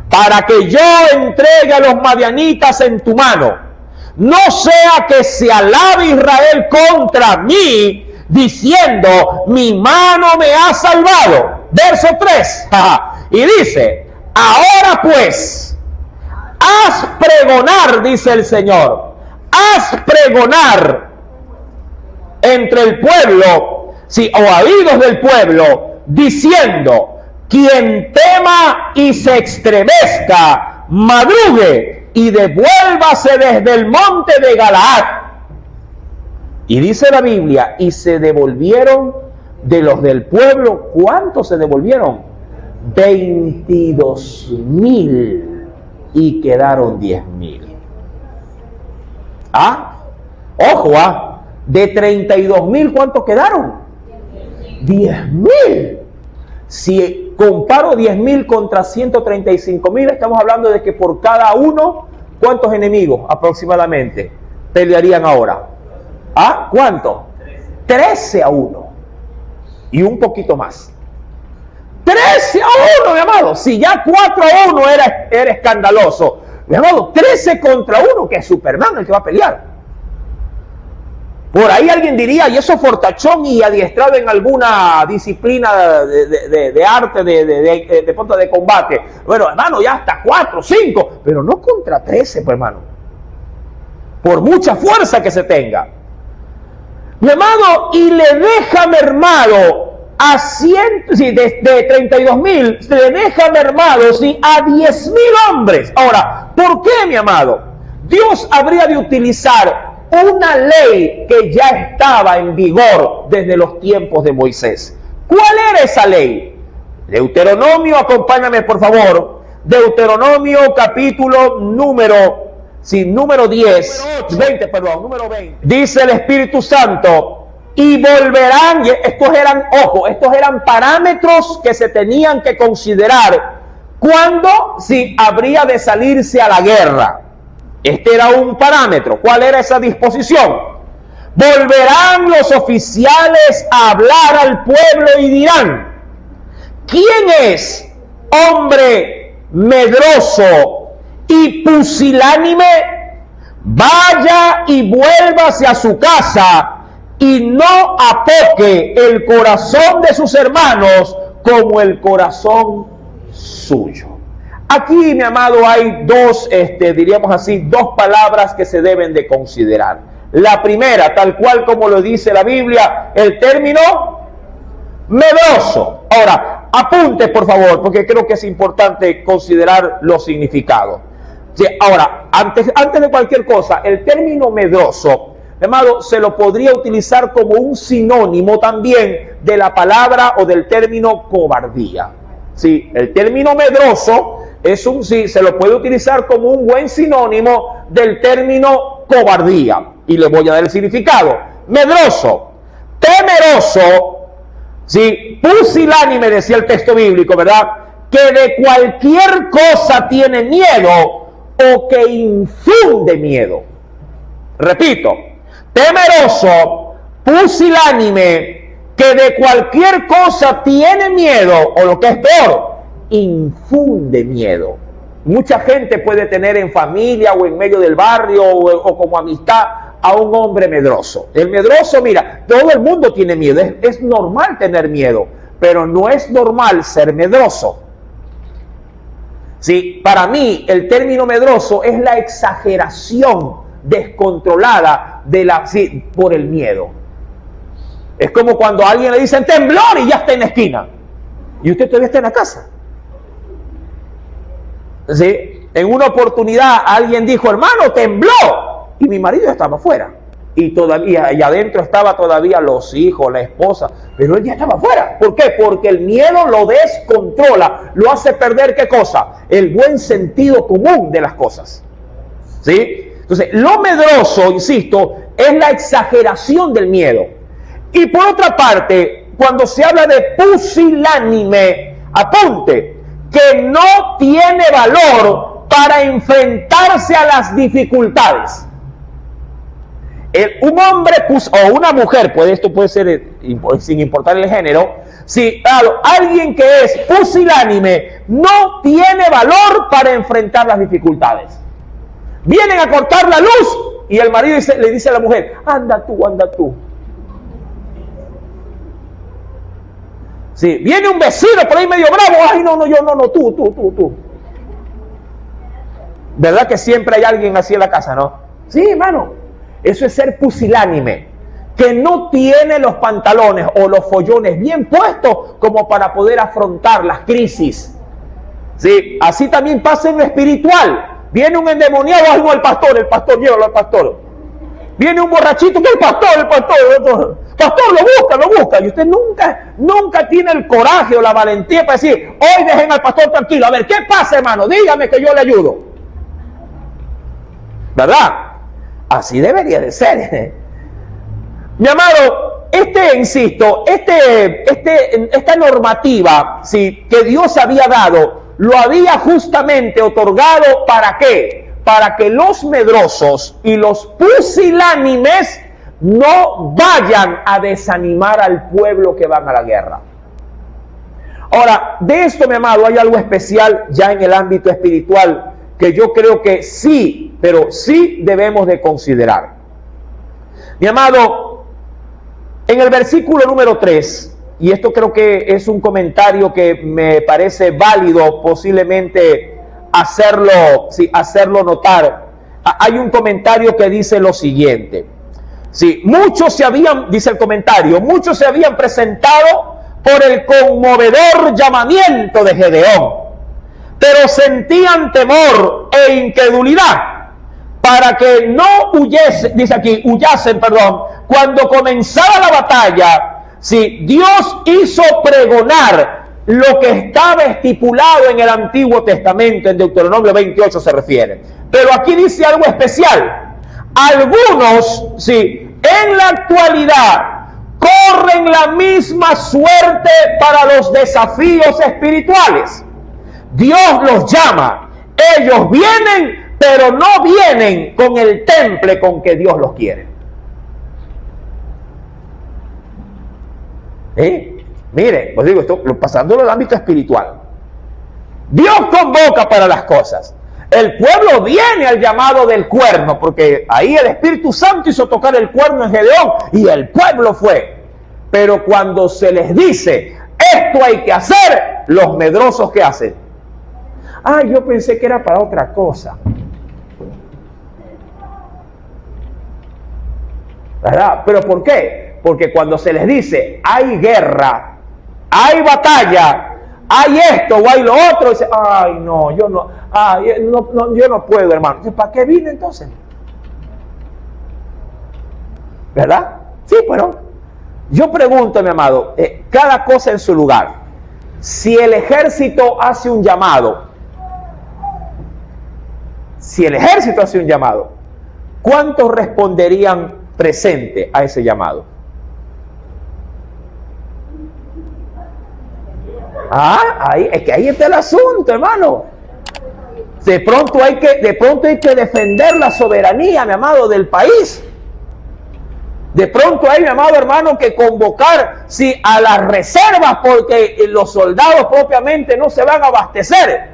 para que yo entregue a los madianitas en tu mano. No sea que se alabe Israel contra mí, diciendo, mi mano me ha salvado. Verso 3. Y dice, ahora pues, haz pregonar, dice el Señor, haz pregonar entre el pueblo, sí, o a oídos del pueblo, diciendo, quien tema y se estremezca, madrugue y devuélvase desde el monte de Galaad. Y dice la Biblia, y se devolvieron de los del pueblo. ¿Cuántos se devolvieron? 22,000 y quedaron 10,000. Ojo, de 32,000, ¿cuántos quedaron? 10,000. Si comparo 10,000 contra 135,000, estamos hablando de que por cada uno, ¿cuántos enemigos aproximadamente pelearían ahora? ¿Cuánto? 13-1. Y un poquito más. 13-1, mi amado. Si ya 4-1 era escandaloso, mi amado, 13 contra 1, que es Superman el que va a pelear. Por ahí alguien diría, y eso fortachón y adiestrado en alguna disciplina de arte, de combate. Bueno, hermano, ya hasta 4, 5, pero no contra 13, pues, hermano. Por mucha fuerza que se tenga. Mi amado, y le deja mermado a 32,000, se le deja mermado, ¿sí?, a 10,000 hombres. Ahora, ¿por qué, mi amado? Dios habría de utilizar una ley que ya estaba en vigor desde los tiempos de Moisés. ¿Cuál era esa ley? Deuteronomio, acompáñame por favor. Deuteronomio capítulo número 10, número 20. Dice el Espíritu Santo, y volverán, y estos eran parámetros que se tenían que considerar cuando habría de salirse a la guerra. Este era un parámetro. ¿Cuál era esa disposición? Volverán los oficiales a hablar al pueblo y dirán, ¿quién es hombre medroso y pusilánime? Vaya y vuélvase a su casa y no apoque el corazón de sus hermanos como el corazón suyo. Aquí, mi amado, hay dos palabras que se deben de considerar. La primera, tal cual como lo dice la Biblia, el término medroso. Ahora, apunte por favor, porque creo que es importante considerar los significados. Sí, ahora, antes de cualquier cosa, el término medroso, mi amado, se lo podría utilizar como un sinónimo también de la palabra o del término cobardía. Sí, el término medroso se lo puede utilizar como un buen sinónimo del término cobardía. Y le voy a dar el significado. Medroso, temeroso, ¿sí? Pusilánime, decía el texto bíblico, ¿verdad? Que de cualquier cosa tiene miedo o que infunde miedo. Repito, temeroso, pusilánime, que de cualquier cosa tiene miedo, o lo que es peor, infunde miedo. Mucha gente puede tener en familia o en medio del barrio o como amistad a un hombre medroso. El medroso, mira, todo el mundo tiene miedo. Es normal tener miedo, pero no es normal ser medroso. Sí, para mí el término medroso es la exageración descontrolada por el miedo. Es como cuando a alguien le dicen temblor y ya está en la esquina. Y usted todavía está en la casa. ¿Sí? En una oportunidad alguien dijo, hermano, tembló. Y mi marido estaba afuera. Y adentro estaba todavía los hijos, la esposa. Pero él ya estaba afuera. ¿Por qué? Porque el miedo lo descontrola. Lo hace perder, ¿qué cosa? El buen sentido común de las cosas. ¿Sí? Entonces, lo medroso, insisto, es la exageración del miedo. Y por otra parte, cuando se habla de pusilánime, apunte, que no tiene valor para enfrentarse a las dificultades. Un hombre o una mujer, esto puede ser sin importar el género, si alguien que es pusilánime no tiene valor para enfrentar las dificultades. Vienen a cortar la luz y el marido le dice a la mujer, anda tú, anda tú. Sí, viene un vecino por ahí medio bravo, ay no, tú. ¿Verdad que siempre hay alguien así en la casa, no? Sí, hermano. Eso es ser pusilánime, que no tiene los pantalones o los follones bien puestos como para poder afrontar las crisis. Sí, así también pasa en lo espiritual. Viene un endemoniado, algo al pastor, llévalo al pastor. Viene un borrachito, que el pastor. Pastor, lo busca. Y usted nunca tiene el coraje o la valentía para decir, hoy dejen al pastor tranquilo. A ver, ¿qué pasa, hermano? Dígame que yo le ayudo. ¿Verdad? Así debería de ser. Mi amado, esta normativa, ¿sí?, que Dios había dado, lo había justamente otorgado ¿para qué? Para que los medrosos y los pusilánimes no vayan a desanimar al pueblo que van a la guerra. Ahora, de esto, mi amado, hay algo especial ya en el ámbito espiritual que yo creo que sí, pero sí debemos de considerar. Mi amado, en el versículo número 3, y esto creo que es un comentario que me parece válido posiblemente hacerlo notar. Hay un comentario que dice lo siguiente. Sí, dice el comentario, muchos se habían presentado por el conmovedor llamamiento de Gedeón, pero sentían temor e incredulidad para que no huyasen, cuando comenzara la batalla. Sí, Dios hizo pregonar lo que estaba estipulado en el Antiguo Testamento, en Deuteronomio 28 se refiere. Pero aquí dice algo especial. Algunos, sí, en la actualidad corren la misma suerte para los desafíos espirituales. Dios los llama, ellos vienen, pero no vienen con el temple con que Dios los quiere. Mire, os digo esto, pasándolo al ámbito espiritual. Dios convoca para las cosas. El pueblo viene al llamado del cuerno, porque ahí el Espíritu Santo hizo tocar el cuerno en Gedeón y el pueblo fue. Pero cuando se les dice, esto hay que hacer, los medrosos, ¿qué hacen? Yo pensé que era para otra cosa. ¿Verdad? ¿Pero por qué? Porque cuando se les dice, hay guerra, hay batalla, hay esto o hay lo otro, dice, yo no puedo, hermano. ¿Para qué vine entonces? ¿Verdad? Sí, bueno, yo pregunto, mi amado, cada cosa en su lugar. Si el ejército hace un llamado, ¿cuántos responderían presente a ese llamado? Ahí está el asunto, hermano. De pronto hay que defender la soberanía, mi amado, del país. De pronto hay, mi amado hermano, que convocar a las reservas, porque los soldados propiamente no se van a abastecer.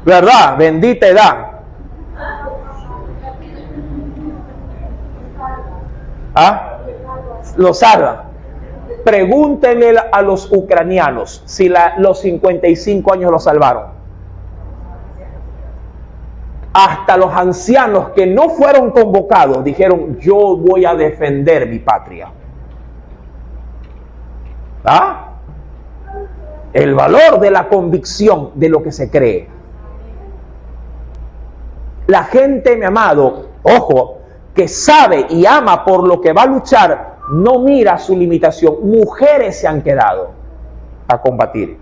¿Verdad? Bendita edad. ¿Ah? Lo salva. Pregúntenle a los ucranianos si los 55 años lo salvaron. Hasta los ancianos que no fueron convocados dijeron: yo voy a defender mi patria. ¿Ah? El valor de la convicción de lo que se cree. La gente, mi amado, ojo, que sabe y ama por lo que va a luchar, no mira su limitación. Mujeres se han quedado a combatir.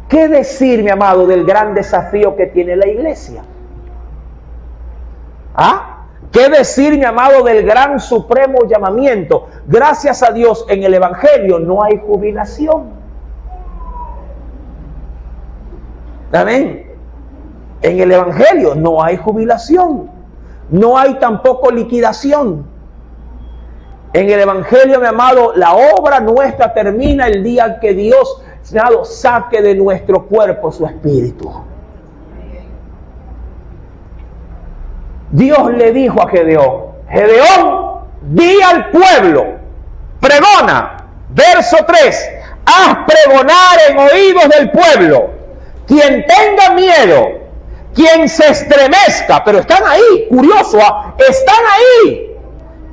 ¿Qué decir, mi amado, del gran desafío que tiene la iglesia? ¿Ah? ¿Qué decir, mi amado, del gran supremo llamamiento? Gracias a Dios, en el Evangelio no hay jubilación. Amén. En el Evangelio no hay jubilación. No hay tampoco liquidación. En el Evangelio, mi amado, la obra nuestra termina el día que Dios, mi amado, saque de nuestro cuerpo su espíritu. Dios le dijo a Gedeón: Gedeón, di al pueblo, pregona, verso 3, haz pregonar en oídos del pueblo, quien tenga miedo, quien se estremezca, pero están ahí, curioso, están ahí.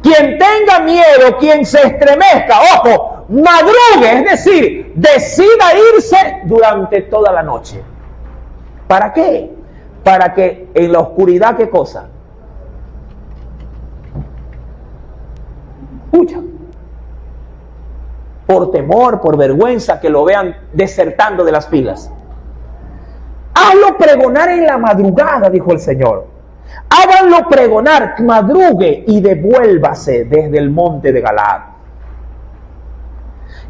Quien tenga miedo, quien se estremezca, ojo, madrugue, es decir, decida irse durante toda la noche. ¿Para qué? Para que en la oscuridad, ¿qué cosa? Escucha. Por temor, por vergüenza, que lo vean desertando de las filas. Hazlo pregonar en la madrugada, dijo el Señor. Háganlo pregonar, madrugue y devuélvase desde el monte de Galaad.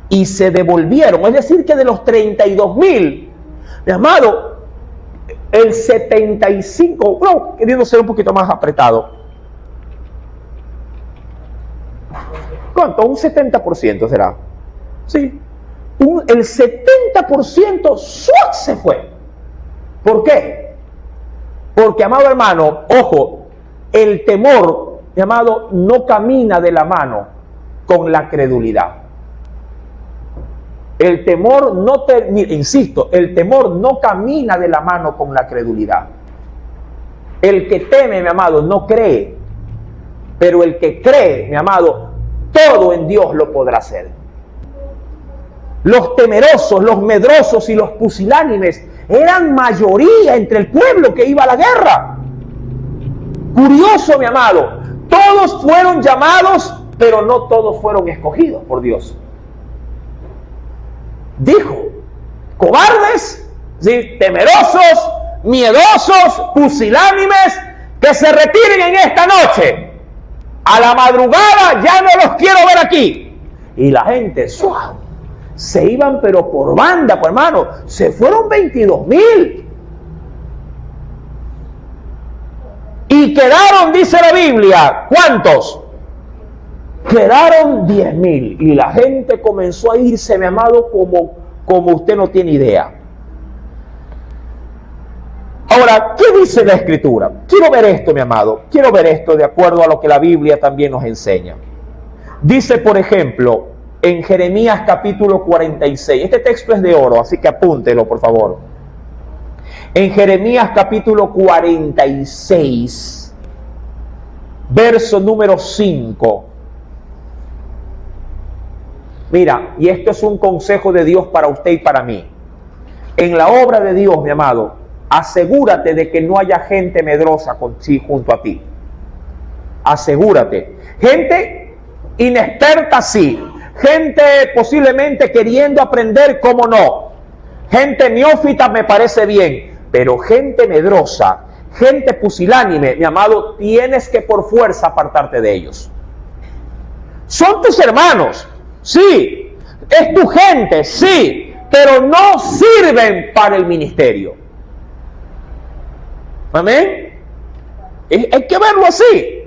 Y se devolvieron, es decir, que de los 32,000, mi amado, el 75, no, queriendo ser un poquito más apretado. ¿Cuánto? Un 70% será. Sí. El 70% se fue. ¿Por qué? Porque, amado hermano, ojo, el temor, mi amado, no camina de la mano con la credulidad. El temor no insisto, el temor no camina de la mano con la credulidad. El que teme, mi amado, no cree. Pero el que cree, mi amado, todo en Dios lo podrá hacer. Los temerosos, los medrosos y los pusilánimes eran mayoría entre el pueblo que iba a la guerra. Curioso, mi amado, todos fueron llamados, pero no todos fueron escogidos por Dios. Dijo: cobardes, ¿sí?, temerosos, miedosos, pusilánimes, que se retiren en esta noche. A la madrugada ya no los quiero ver aquí. Y la gente, suave, se iban, pero por banda, pues hermano, se fueron 22,000. Y quedaron, dice la Biblia, ¿cuántos? Quedaron 10,000. Y la gente comenzó a irse, mi amado, como usted no tiene idea. Ahora, ¿qué dice la Escritura? Quiero ver esto, mi amado. Quiero ver esto de acuerdo a lo que la Biblia también nos enseña. Dice, por ejemplo, en Jeremías capítulo 46. Este texto es de oro, así que apúntelo, por favor. En Jeremías capítulo 46, verso número 5. Mira, y esto es un consejo de Dios para usted y para mí. En la obra de Dios, mi amado, asegúrate de que no haya gente medrosa junto a ti. Asegúrate. Gente inexperta, sí. Gente posiblemente queriendo aprender, cómo no. Gente neófita me parece bien, pero gente medrosa, gente pusilánime, mi amado, tienes que por fuerza apartarte de ellos. Son tus hermanos, sí. Es tu gente, sí, pero no sirven para el ministerio. Amén. Hay que verlo así.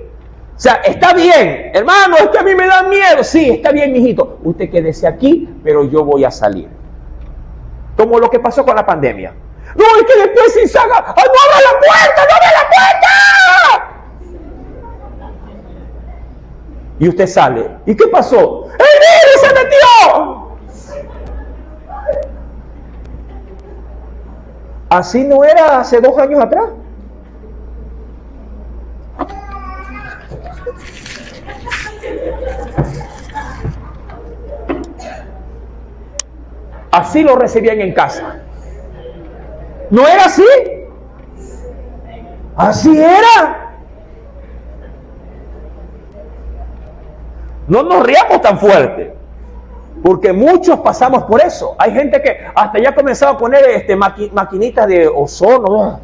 O sea, está bien, hermano, es que a mí me da miedo. Sí, está bien, mijito. Usted quédese aquí, pero yo voy a salir. Como lo que pasó con la pandemia. No, es que después si salga, ¡no abra la puerta, no abra la puerta! Y usted sale. ¿Y qué pasó? ¡El virus se metió! Así no era hace 2 años atrás. Así lo recibían en casa. ¿No era así? Así era. No nos riamos tan fuerte, porque muchos pasamos por eso. Hay gente que hasta ya comenzaba a poner maquinitas de ozono.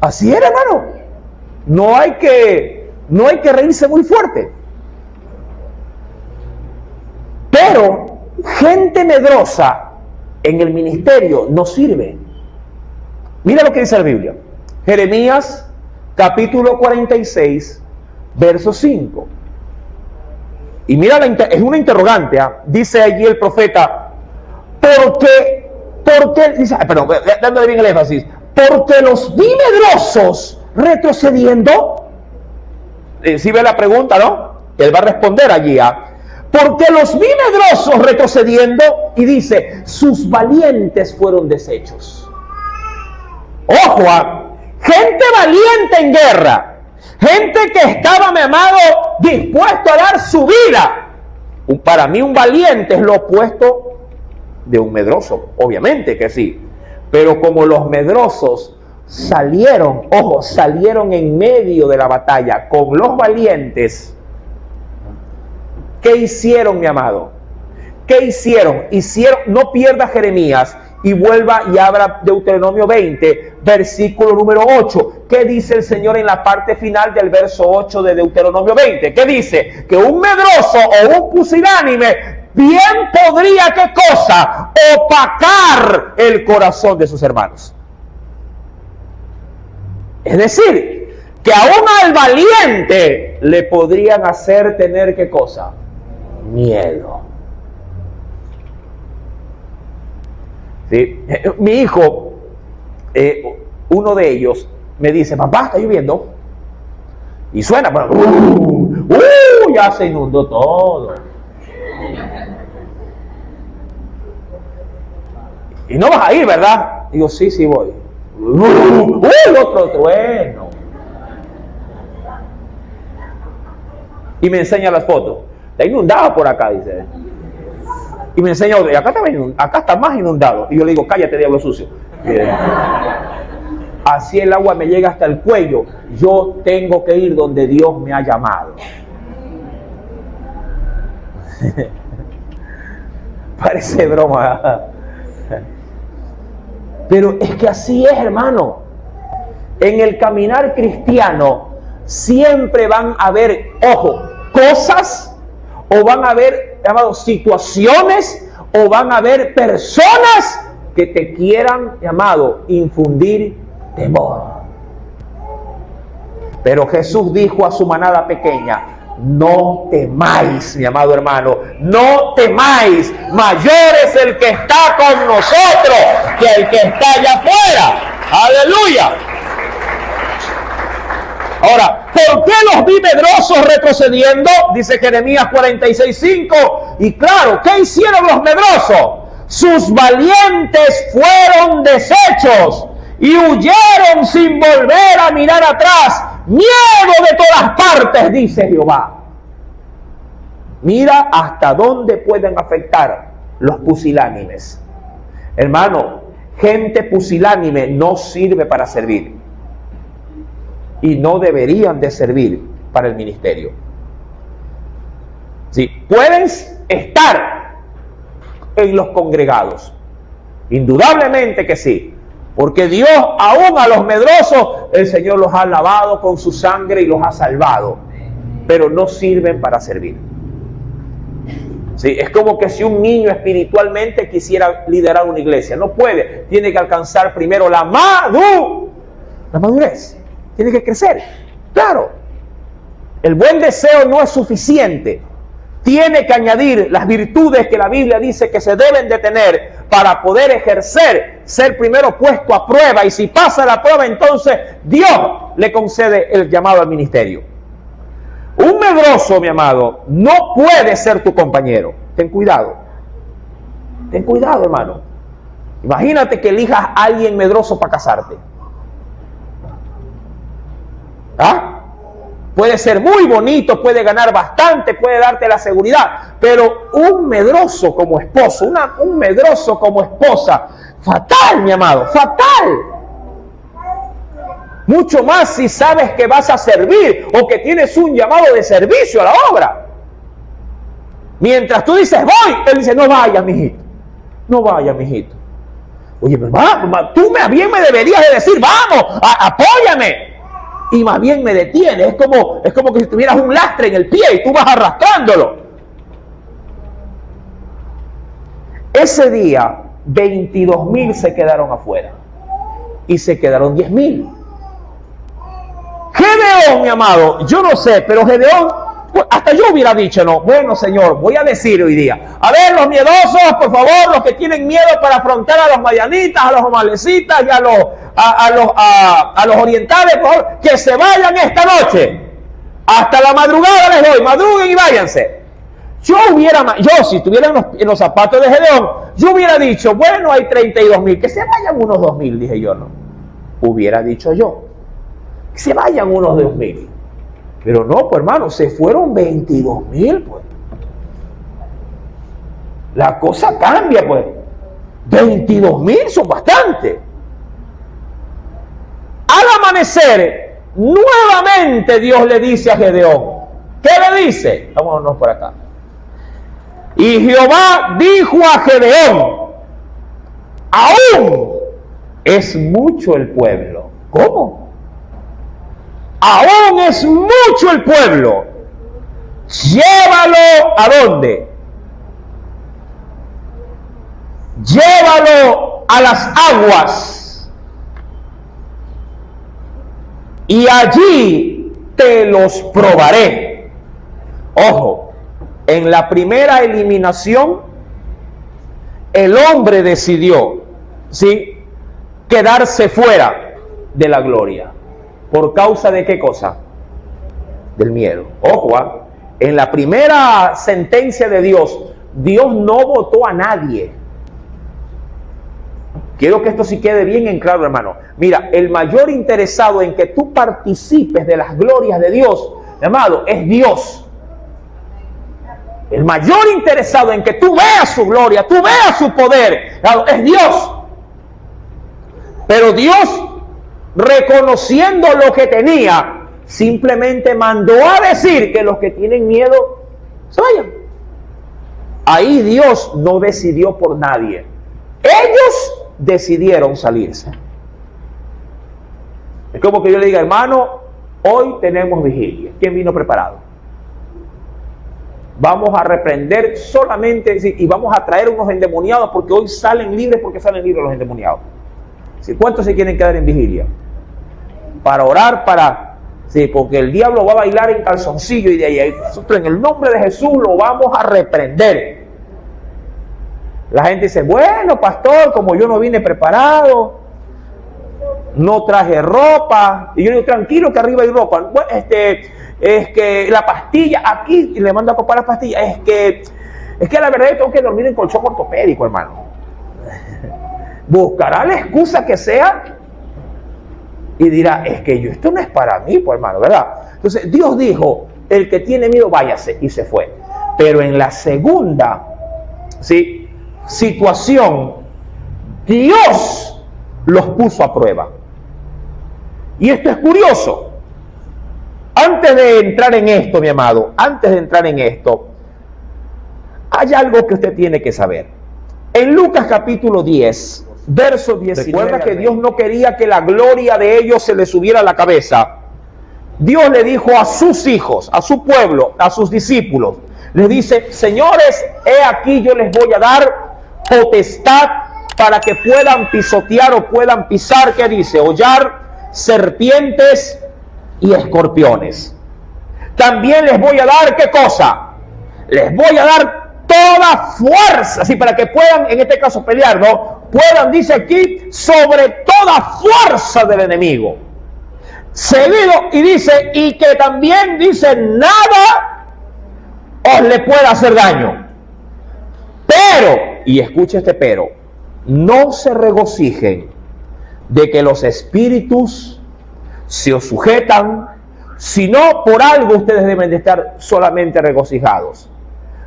Así era, hermano. No hay que reírse muy fuerte. Pero gente medrosa en el ministerio no sirve. Mira lo que dice la Biblia. Jeremías capítulo 46, verso 5. Y mira, es una interrogante. Dice allí el profeta, ¿por qué? Dice, perdón, dándole bien el énfasis. Porque los vi medrosos retrocediendo. Si ve la pregunta, ¿no? Él va a responder allí. Porque los vi medrosos retrocediendo, y dice, sus valientes fueron deshechos. Ojo, gente valiente en guerra, gente que estaba, mi amado, dispuesto a dar su vida. Para mí un valiente es lo opuesto de un medroso, obviamente que sí. Pero como los medrosos salieron en medio de la batalla con los valientes, ¿qué hicieron, mi amado? ¿Qué hicieron? No pierda Jeremías y vuelva y abra Deuteronomio 20, versículo número 8. ¿Qué dice el Señor en la parte final del verso 8 de Deuteronomio 20? ¿Qué dice? Que un medroso o un pusilánime bien podría, ¿qué cosa? Opacar el corazón de sus hermanos. Es decir, que aún al valiente le podrían hacer tener, ¿qué cosa? Miedo. ¿Sí? Mi hijo, uno de ellos, me dice, papá, está lloviendo. Y suena, ya se inundó todo. Y no vas a ir, ¿verdad? Digo, sí voy. Otro trueno. Y me enseña las fotos. Está inundado por acá, dice. Y me enseña otro. Y acá está más inundado. Y yo le digo, cállate, diablo sucio. Así el agua me llega hasta el cuello. Yo tengo que ir donde Dios me ha llamado. Parece broma. Pero es que así es, hermano. En el caminar cristiano siempre van a haber, ojo, cosas, o van a haber, llamados, situaciones, o van a haber personas que te quieran, llamado, infundir temor. Pero Jesús dijo a su manada pequeña, no temáis, mi amado hermano, no temáis, mayor es el que está con nosotros que el que está allá afuera. Aleluya. Ahora, ¿por qué los vi medrosos retrocediendo? Dice Jeremías 46:5. Y claro, ¿qué hicieron los medrosos? Sus valientes fueron deshechos y huyeron sin volver a mirar atrás. Miedo de todas partes, dice Jehová. Mira hasta dónde pueden afectar los pusilánimes. Hermano, gente pusilánime no sirve para servir. Y no deberían de servir para el ministerio. Sí, pueden estar en los congregados. Indudablemente que sí. Porque Dios, aún a los medrosos, el Señor los ha lavado con su sangre y los ha salvado. Pero no sirven para servir. Sí, es como que si un niño espiritualmente quisiera liderar una iglesia. No puede. Tiene que alcanzar primero la madurez. Tiene que crecer. Claro. El buen deseo no es suficiente. Tiene que añadir las virtudes que la Biblia dice que se deben de tener para poder ejercer, ser primero puesto a prueba. Y si pasa la prueba, entonces Dios le concede el llamado al ministerio. Un medroso, mi amado, no puede ser tu compañero. Ten cuidado. Ten cuidado, hermano. Imagínate que elijas a alguien medroso para casarte. ¿Ah? Puede ser muy bonito, puede ganar bastante, puede darte la seguridad, pero un medroso como esposo, un medroso como esposa, fatal, mi amado, fatal. Mucho más si sabes que vas a servir o que tienes un llamado de servicio a la obra. Mientras tú dices, voy, él dice, no vayas, mijito, no vayas, mijito. Oye, pero tú bien me deberías de decir, vamos, apóyame. Y más bien me detiene. Es como que si tuvieras un lastre en el pie y tú vas arrastrándolo. Ese día 22,000 se quedaron afuera y se quedaron 10,000. Gedeón, mi amado, yo no sé, pero Gedeón, hasta yo hubiera dicho, no, bueno, Señor, voy a decir hoy día, a ver, los miedosos, por favor, los que tienen miedo para afrontar a los madianitas, a los amalecitas y a los orientales, por favor, que se vayan esta noche. Hasta la madrugada les doy, madruguen y váyanse. Yo si estuviera en los zapatos de Gedeón, yo hubiera dicho, bueno, hay 32,000, que se vayan unos 2,000, dije yo, no. Hubiera dicho yo, que se vayan unos 2,000. Pero no, pues hermano, se fueron 22,000, pues. La cosa cambia, pues. 22,000 son bastante. Al amanecer, nuevamente Dios le dice a Gedeón. ¿Qué le dice? Vámonos por acá. Y Jehová dijo a Gedeón, aún es mucho el pueblo. ¿Cómo? Aún es mucho el pueblo. Llévalo ¿a dónde? Llévalo a las aguas y allí te los probaré. Ojo, en la primera eliminación el hombre decidió, ¿sí?, quedarse fuera de la gloria. ¿Por causa de qué cosa? Del miedo. Ojo, en la primera sentencia de Dios, Dios no votó a nadie. Quiero que esto sí quede bien en claro, hermano. Mira, el mayor interesado en que tú participes de las glorias de Dios, amado, es Dios. El mayor interesado en que tú veas su gloria, tú veas su poder, es Dios. Pero Dios, reconociendo lo que tenía, simplemente mandó a decir que los que tienen miedo se vayan. Ahí Dios no decidió por nadie. Ellos decidieron salirse. Es como que yo le diga, hermano, hoy tenemos vigilia. ¿Quién vino preparado? Vamos a reprender solamente y vamos a traer unos endemoniados porque hoy salen libres, porque salen libres los endemoniados. ¿Cuántos se quieren quedar en vigilia? Para orar, porque el diablo va a bailar en calzoncillo y de ahí nosotros en el nombre de Jesús lo vamos a reprender. La gente dice, bueno, pastor, como yo no vine preparado, no traje ropa, y yo digo, tranquilo que arriba hay ropa. Bueno, es que la pastilla aquí, y le mando a comprar la pastilla, es que la verdad yo tengo que dormir en colchón ortopédico, hermano. Buscará la excusa que sea y dirá, es que esto no es para mí, pues hermano, ¿verdad? Entonces Dios dijo, el que tiene miedo váyase, y se fue. Pero en la segunda, ¿sí?, situación, Dios los puso a prueba. Y esto es curioso. Antes de entrar en esto, mi amado, antes de entrar en esto, hay algo que usted tiene que saber. En Lucas capítulo 10, verso 19, recuerda que Dios no quería que la gloria de ellos se les subiera a la cabeza. Dios le dijo a sus hijos, a su pueblo, a sus discípulos, les dice, señores, he aquí yo les voy a dar potestad para que puedan pisotear o puedan pisar, ¿qué dice? Hollar serpientes y escorpiones. también les voy a dar, ¿qué cosa? Les voy a dar toda fuerza, así para que puedan, en este caso, pelear, ¿no? Puedan, dice aquí, sobre toda fuerza del enemigo. Seguido, y dice, y que también dice, nada os le pueda hacer daño. Pero, y escuche este pero, no se regocijen de que los espíritus se os sujetan, sino por algo ustedes deben de estar solamente regocijados.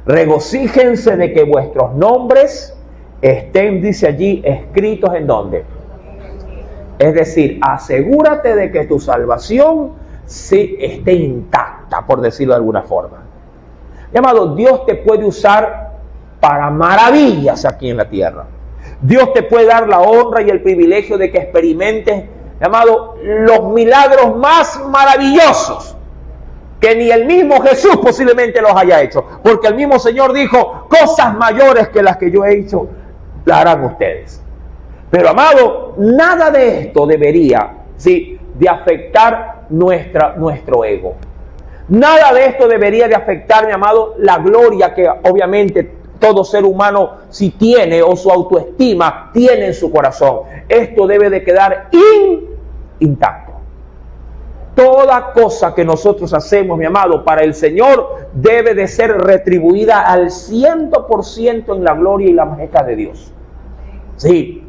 Regocíjense de que vuestros nombres estén, dice allí, escritos ¿en dónde? Es decir, asegúrate de que tu salvación sí esté intacta, por decirlo de alguna forma. Amado, Dios te puede usar para maravillas aquí en la tierra. Dios te puede dar la honra y el privilegio de que experimentes, amado, los milagros más maravillosos que ni el mismo Jesús posiblemente los haya hecho, porque el mismo Señor dijo, cosas mayores que las que yo he hecho, las harán ustedes. Pero, amado, nada de esto debería, ¿sí?, de afectar nuestro ego. Nada de esto debería de afectar, mi amado, la gloria que obviamente todo ser humano si tiene, o su autoestima tiene en su corazón. Esto debe de quedar intacto. Toda cosa que nosotros hacemos, mi amado, para el Señor debe de ser retribuida al 100% en la gloria y la majestad de Dios. Sí.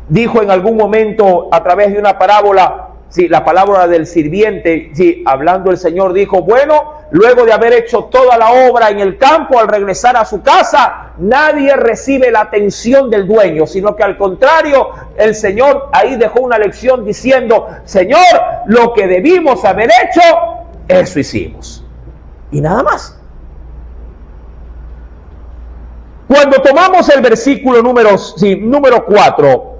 Dijo en algún momento a través de una parábola, sí, la palabra del sirviente, sí, hablando el Señor, dijo, bueno, luego de haber hecho toda la obra en el campo, al regresar a su casa, nadie recibe la atención del dueño, sino que al contrario, el Señor ahí dejó una lección diciendo, Señor, lo que debimos haber hecho, eso hicimos. Y nada más. Cuando tomamos el versículo número 4,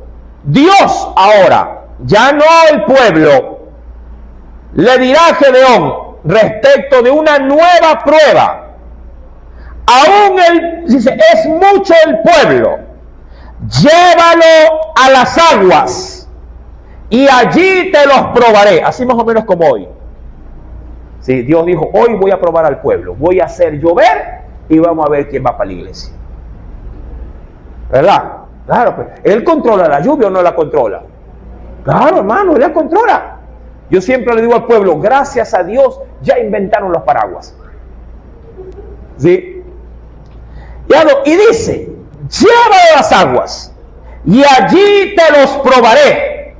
Dios ahora, ya no el pueblo, le dirá a Gedeón respecto de una nueva prueba. Aún dice, es mucho el pueblo, llévalo a las aguas y allí te los probaré. Así más o menos como hoy. Sí, Dios dijo, hoy voy a probar al pueblo, voy a hacer llover y vamos a ver quién va para la iglesia. ¿Verdad? Claro, pues, ¿Él controla la lluvia o no la controla? Claro, hermano, Él la controla. Yo siempre le digo al pueblo, gracias a Dios, ya inventaron los paraguas. ¿Sí? Y dice, llévalo a las aguas, y allí te los probaré.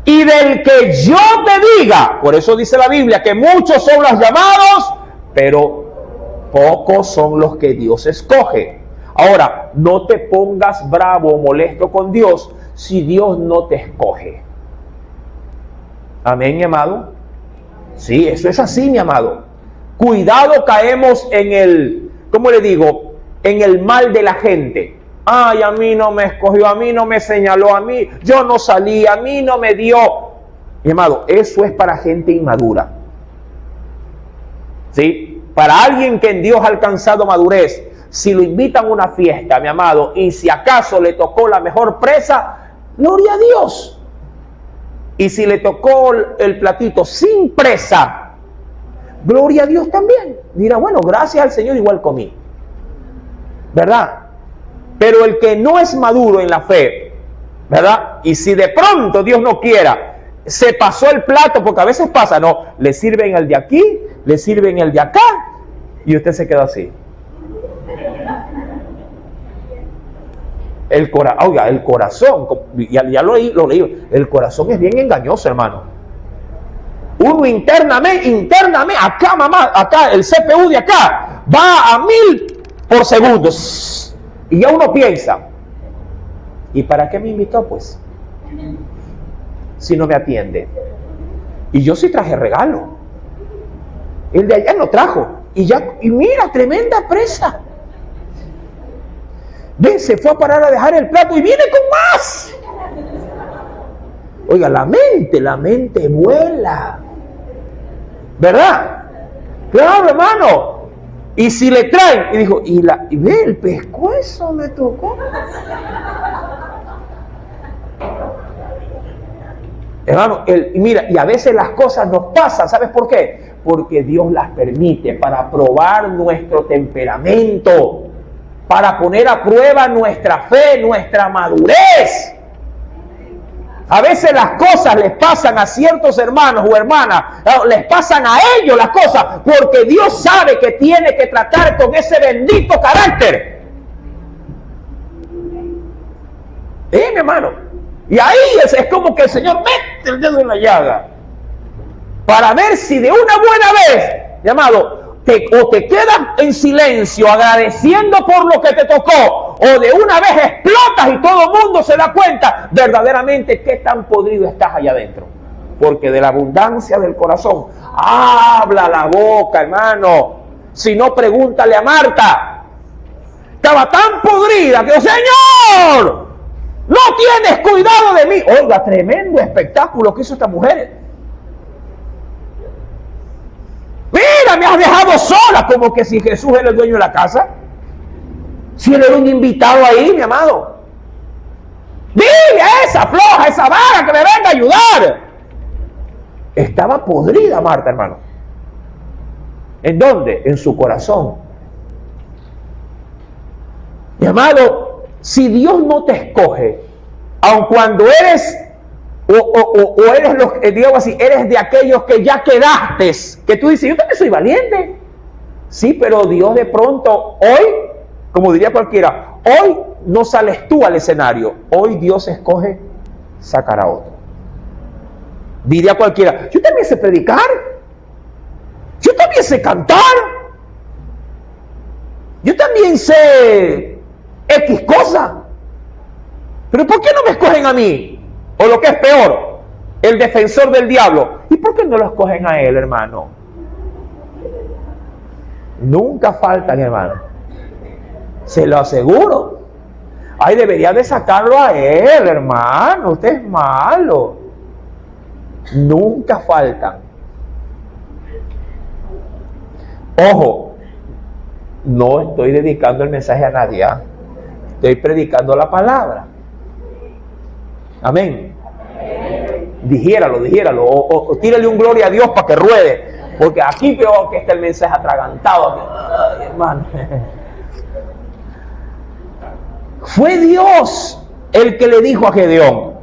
Y del que yo te diga, por eso dice la Biblia, que muchos son los llamados, pero pocos son los que Dios escoge. Ahora, no te pongas bravo o molesto con Dios si Dios no te escoge. Amén, mi amado. Sí, eso es así, mi amado. Cuidado, caemos en el, ¿cómo le digo? En el mal de la gente. Ay, a mí no me escogió, a mí no me señaló, a mí, yo no salí, a mí no me dio. Mi amado, eso es para gente inmadura. ¿Sí? Para alguien que en Dios ha alcanzado madurez, si lo invitan a una fiesta, mi amado, y si acaso le tocó la mejor presa, gloria a Dios. Y si le tocó el platito sin presa, gloria a Dios también. Dirá, bueno, gracias al Señor, igual comí. ¿Verdad? Pero el que no es maduro en la fe, ¿verdad? Y si de pronto, Dios no quiera, se pasó el plato, porque a veces pasa, no, le sirven el de aquí, le sirven el de acá, y usted se queda así. El corazón, ya lo leí, el corazón es bien engañoso, hermano. Uno internamente, acá, mamá, acá, el CPU de acá, va a 1000 por segundo. Y ya uno piensa, ¿y para qué me invitó, pues? Si no me atiende. Y yo sí traje regalo. El de allá no trajo. Y mira, tremenda presa. Ve, se fue a parar a dejar el plato y viene con más. Oiga, la mente vuela. ¿Verdad? Claro, hermano. Y si le traen, y dijo, y ve, el pescuezo me tocó. Hermano, mira, y a veces las cosas nos pasan, ¿sabes por qué? Porque Dios las permite para probar nuestro temperamento, para poner a prueba nuestra fe, nuestra madurez. A veces las cosas les pasan a ciertos hermanos o hermanas, les pasan a ellos las cosas, porque Dios sabe que tiene que tratar con ese bendito carácter. Mi hermano. Y ahí es como que el Señor mete el dedo en la llaga, para ver si de una buena vez, mi amado, o te quedas en silencio agradeciendo por lo que te tocó, o de una vez explotas y todo el mundo se da cuenta verdaderamente qué tan podrido estás allá adentro. Porque de la abundancia del corazón habla la boca, hermano. Si no, pregúntale a Marta. Estaba tan podrida que, Señor, no tienes cuidado de mí. Oiga, tremendo espectáculo que hizo esta mujer. Mira, me has dejado sola, como que si Jesús era el dueño de la casa. Si él era un invitado ahí, mi amado. Dile a esa floja, a esa vaga que me venga a ayudar. Estaba podrida Marta, hermano. ¿En dónde? En su corazón. Mi amado, si Dios no te escoge, aun cuando eres o eres digamos así, eres de aquellos que ya quedaste, que tú dices, yo también soy valiente. Sí, pero Dios de pronto, hoy, como diría cualquiera, hoy no sales tú al escenario, hoy Dios escoge sacar a otro. Diría cualquiera, yo también sé predicar, yo también sé cantar, yo también sé X cosa, pero ¿por qué no me escogen a mí? O lo que es peor, el defensor del diablo. ¿Y por qué no lo escogen a él, hermano? Nunca faltan, hermano. Se lo aseguro. Ay, debería de sacarlo a él, hermano. Usted es malo. Nunca faltan. Ojo, no estoy dedicando el mensaje a nadie. Estoy predicando la palabra. Amén. Dijéralo. O tírale un gloria a Dios para que ruede. Porque aquí veo que está el mensaje atragantado. Ay, hermano. Fue Dios el que le dijo a Gedeón.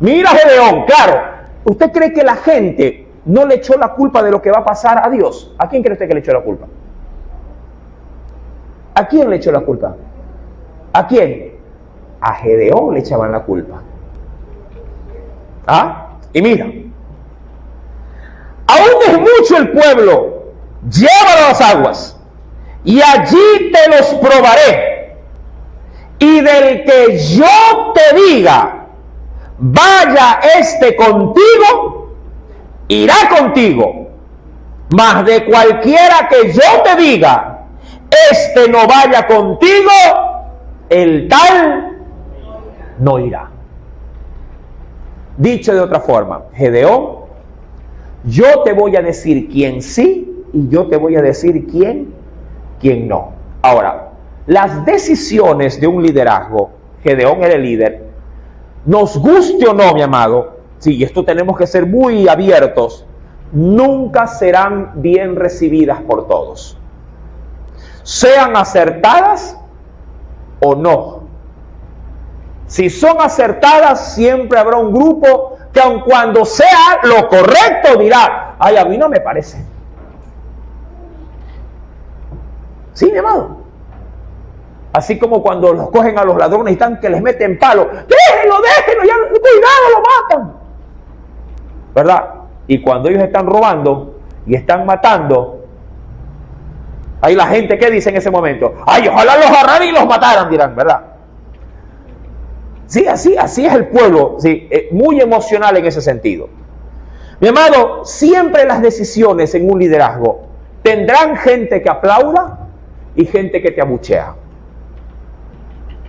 Mira, Gedeón, claro. ¿Usted cree que la gente no le echó la culpa de lo que va a pasar a Dios? ¿A quién cree usted que le echó la culpa? ¿A quién le echó la culpa? ¿A quién? A Gedeón le echaban la culpa. Y mira, aún es mucho el pueblo, llévalo a las aguas, y allí te los probaré, y del que yo te diga, vaya contigo, irá contigo, mas de cualquiera que yo te diga, no vaya contigo, el tal no irá. Dicho de otra forma, Gedeón, yo te voy a decir quién sí y yo te voy a decir quién no. Ahora, las decisiones de un liderazgo, Gedeón era el líder, nos guste o no, mi amado, sí, esto tenemos que ser muy abiertos, nunca serán bien recibidas por todos. Sean acertadas o no. Si son acertadas, siempre habrá un grupo que aun cuando sea lo correcto dirá, ay, a mí no me parece. Sí, mi amado. Así como cuando los cogen a los ladrones y están que les meten palo, déjenlo, ya, cuidado, lo matan. ¿Verdad? Y cuando ellos están robando y están matando, hay la gente que dice en ese momento, ay, ojalá los agarraran y los mataran, dirán, ¿verdad? Sí, así es el pueblo, sí, muy emocional en ese sentido. Mi amado, siempre las decisiones en un liderazgo tendrán gente que aplauda y gente que te abuchea.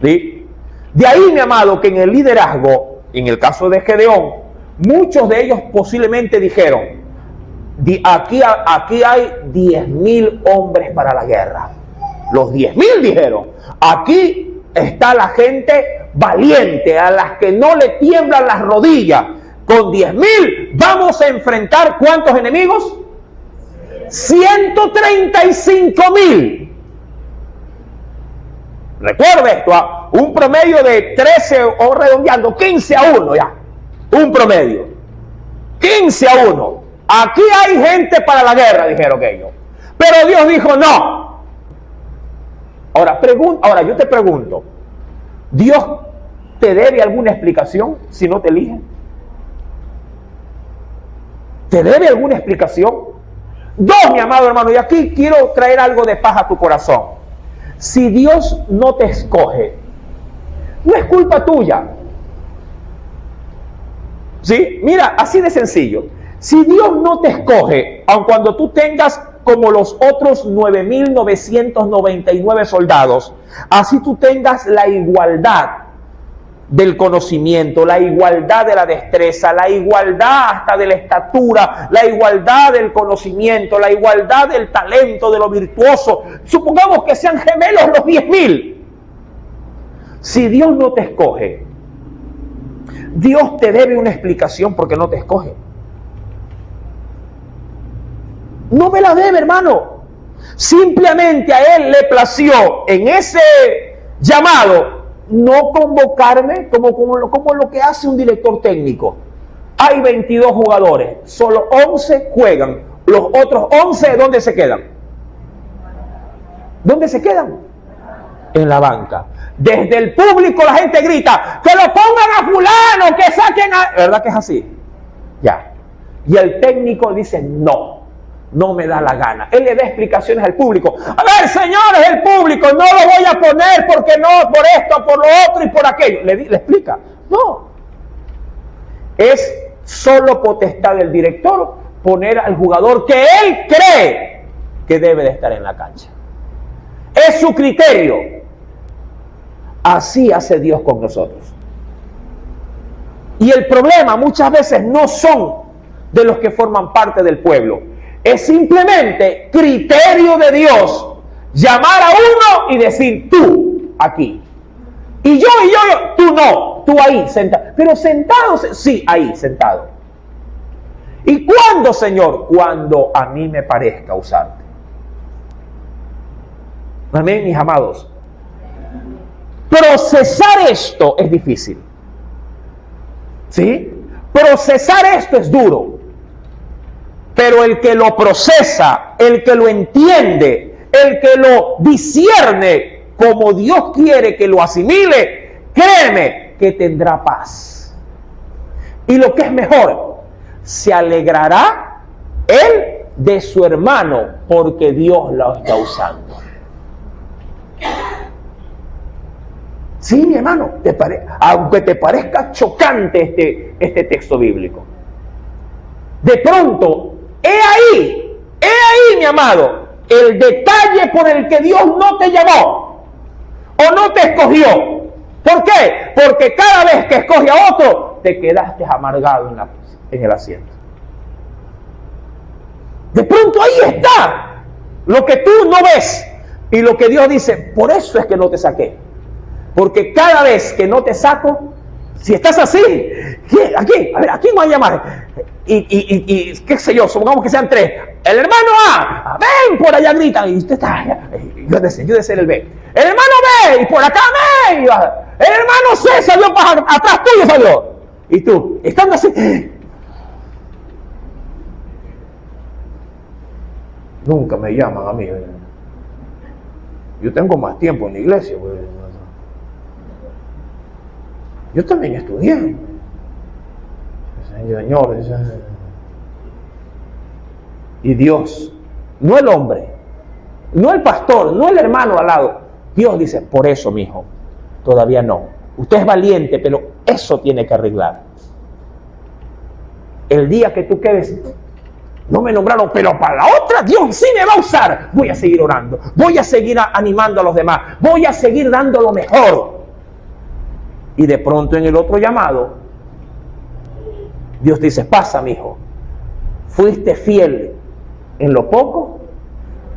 ¿Sí? De ahí, mi amado, que en el liderazgo, en el caso de Gedeón, muchos de ellos posiblemente dijeron, aquí hay 10,000 hombres para la guerra. Los 10,000 dijeron, aquí está la gente valiente, a las que no le tiemblan las rodillas. Con 10,000 vamos a enfrentar ¿cuántos enemigos? 135,000. Recuerda esto, un promedio de 13 o redondeando 15-1 ya. Un promedio. 15-1. Aquí hay gente para la guerra, dijeron ellos. Pero Dios dijo no. Ahora yo te pregunto, ¿Dios te debe alguna explicación si no te elige? ¿Te debe alguna explicación? Dos, mi amado hermano, y aquí quiero traer algo de paz a tu corazón. Si Dios no te escoge, no es culpa tuya. ¿Sí? Mira, así de sencillo. Si Dios no te escoge, aun cuando tú tengas como los otros 9,999 soldados, así tú tengas la igualdad del conocimiento, la igualdad de la destreza, la igualdad hasta de la estatura, la igualdad del conocimiento, la igualdad del talento, de lo virtuoso. Supongamos que sean gemelos los 10,000. Si Dios no te escoge, Dios te debe una explicación porque no te escoge. No me la debe, hermano. Simplemente a Él le plació en ese llamado no convocarme como lo que hace un director técnico. Hay 22 jugadores, solo 11 juegan. Los otros 11, ¿dónde se quedan? ¿Dónde se quedan? En la banca. Desde el público la gente grita, que lo pongan a fulano, que saquen a... ¿Verdad que es así? Ya. Y el técnico dice, no me da la gana. Él le da explicaciones al público. A ver, señores, el público, no lo voy a poner porque no, por esto, por lo otro y por aquello. Le explica. No. Es solo potestad del director poner al jugador que él cree que debe de estar en la cancha. Es su criterio. Así hace Dios con nosotros. Y el problema muchas veces no son de los que forman parte del pueblo. Es simplemente criterio de Dios llamar a uno y decir tú aquí. Y yo, tú no, tú ahí sentado. Pero sentado, sí, ahí sentado. ¿Y cuándo, Señor? Cuando a mí me parezca usarte. Amén, mis amados. Procesar esto es difícil. ¿Sí? Procesar esto es duro. Pero el que lo procesa, el que lo entiende, el que lo discierne como Dios quiere que lo asimile, créeme que tendrá paz. Y lo que es mejor, se alegrará él de su hermano porque Dios lo está usando. Sí, mi hermano, aunque te parezca chocante este texto bíblico. De pronto, he ahí, mi amado, el detalle por el que Dios no te llamó o no te escogió. ¿Por qué? Porque cada vez que escoge a otro, te quedaste amargado en el asiento. De pronto ahí está lo que tú no ves y lo que Dios dice, por eso es que no te saqué. Porque cada vez que no te saco, si estás así, ¿a quién voy a llamar? Y qué sé yo, supongamos que sean 3. El hermano A, ven, por allá gritan, y usted está allá. Yo de ser el B. El hermano B, y por acá B. El hermano C salió para atrás tuyo, salió. Y tú, estando así. Nunca me llaman a mí. Yo tengo más tiempo en la iglesia. Yo también estudié. Señor, y Dios, no el hombre, no el pastor, no el hermano al lado. Dios dice, por eso, mi hijo, todavía no. Usted es valiente, pero eso tiene que arreglar. El día que tú quedes, no me nombraron, pero para la otra, Dios sí me va a usar. Voy a seguir orando, voy a seguir animando a los demás, voy a seguir dando lo mejor. Y de pronto en el otro llamado, Dios dice, pasa, mi hijo, fuiste fiel en lo poco,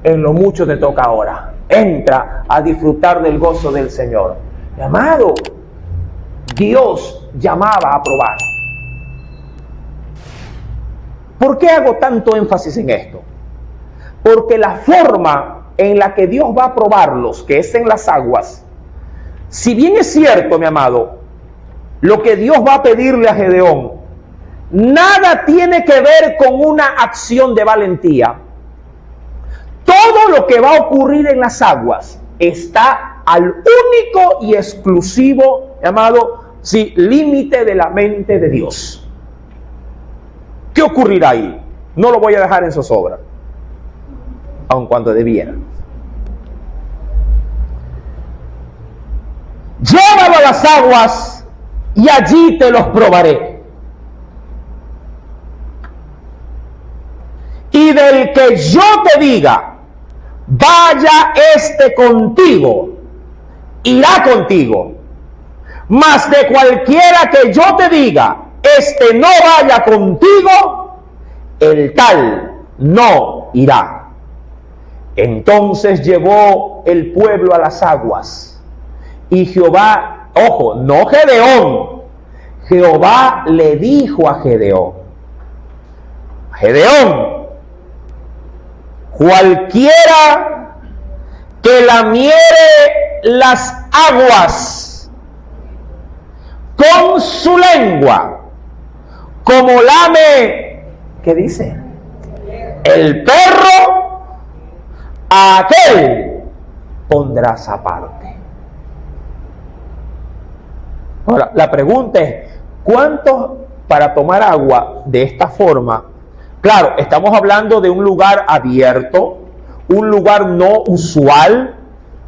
en lo mucho te toca ahora. Entra a disfrutar del gozo del Señor. Mi amado, Dios llamaba a probar. ¿Por qué hago tanto énfasis en esto? Porque la forma en la que Dios va a probarlos, que es en las aguas, si bien es cierto, mi amado, lo que Dios va a pedirle a Gedeón, nada tiene que ver con una acción de valentía. Todo lo que va a ocurrir en las aguas está al único y exclusivo, amado, sí, límite de la mente de Dios. ¿Qué ocurrirá ahí? No lo voy a dejar en zozobra, aun cuando debiera. Llévalo a las aguas y allí te los probaré. Y del que yo te diga, vaya este contigo, irá contigo. Mas de cualquiera que yo te diga, este no vaya contigo, el tal no irá. Entonces llevó el pueblo a las aguas. Y Jehová, ojo, no Gedeón, Jehová le dijo a Gedeón, Gedeón, cualquiera que lamiere las aguas con su lengua, como lame, ¿qué dice? El perro, a aquel pondrás aparte. Ahora, la pregunta es, ¿cuántos para tomar agua de esta forma? Claro, estamos hablando de un lugar abierto, un lugar no usual,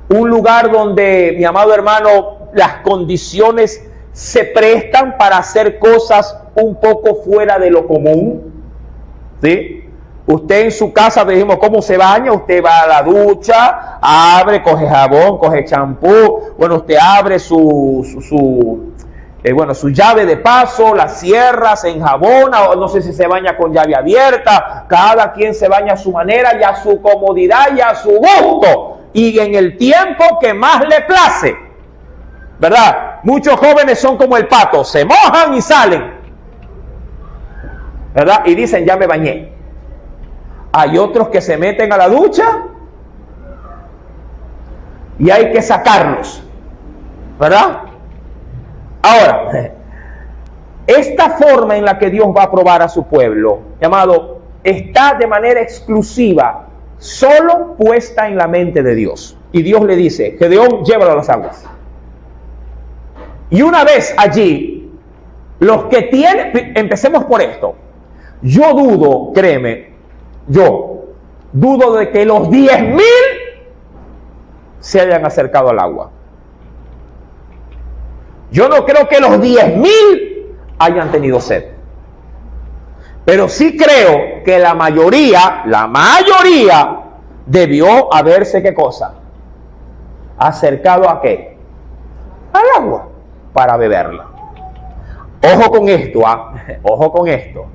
un lugar donde, mi amado hermano, las condiciones se prestan para hacer cosas un poco fuera de lo común, ¿sí? Usted en su casa, dijimos, ¿cómo se baña? Usted va a la ducha, abre, coge jabón, coge champú, bueno, usted abre su llave de paso, la cierra, se enjabona, o no sé si se baña con llave abierta, cada quien se baña a su manera y a su comodidad y a su gusto, y en el tiempo que más le place, ¿verdad? Muchos jóvenes son como el pato, se mojan y salen, ¿verdad? Y dicen, ya me bañé. Hay otros que se meten a la ducha y hay que sacarlos, ¿verdad? Ahora, esta forma en la que Dios va a probar a su pueblo, llamado, está de manera exclusiva, solo puesta en la mente de Dios. Y Dios le dice, Gedeón, llévalo a las aguas. Y una vez allí, los que tienen, empecemos por esto, yo dudo, créeme, yo dudo de que los 10,000 se hayan acercado al agua. Yo no creo que los 10,000 hayan tenido sed. Pero sí creo que la mayoría debió haberse, ¿qué cosa? Acercado a ¿qué? Al agua, para beberla. Ojo con esto, ojo con esto.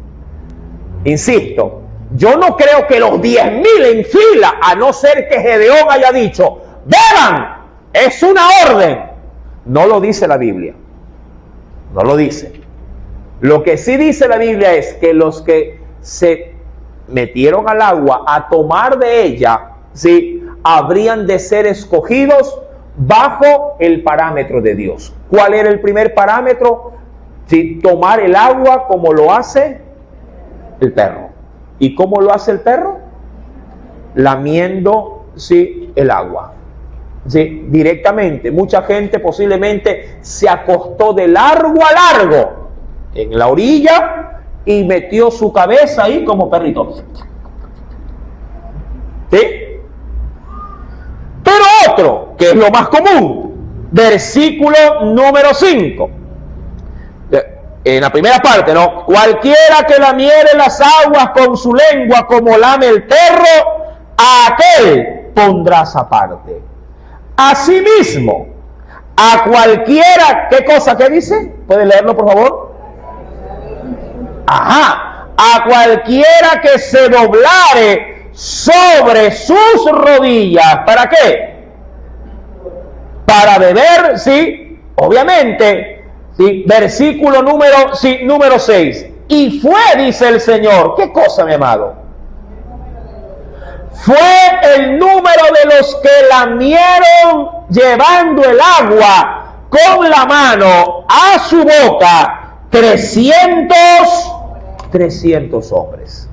Insisto, yo no creo que los 10,000 en fila, a no ser que Gedeón haya dicho, beban, es una orden. No lo dice la Biblia, no lo dice. Lo que sí dice la Biblia es que los que se metieron al agua a tomar de ella, ¿sí?, habrían de ser escogidos bajo el parámetro de Dios. ¿Cuál era el primer parámetro? Sí, tomar el agua como lo hace el perro. ¿Y cómo lo hace el perro? Lamiendo, sí, el agua. Sí, directamente. Mucha gente posiblemente se acostó de largo a largo en la orilla y metió su cabeza ahí como perrito. ¿Sí? Pero otro, que es lo más común, versículo número 5. En la primera parte, ¿no? Cualquiera que lamiere las aguas con su lengua como lame el perro, a aquel pondrás aparte. Asimismo, a cualquiera, ¿qué cosa que dice? ¿Puede leerlo, por favor? Ajá. A cualquiera que se doblare sobre sus rodillas. ¿Para qué? Para beber, sí, obviamente. Sí, versículo número 6. Y fue, dice el Señor, ¿qué cosa, mi amado? fue el número de los que lamieron llevando el agua con la mano a su boca, 300 hombres.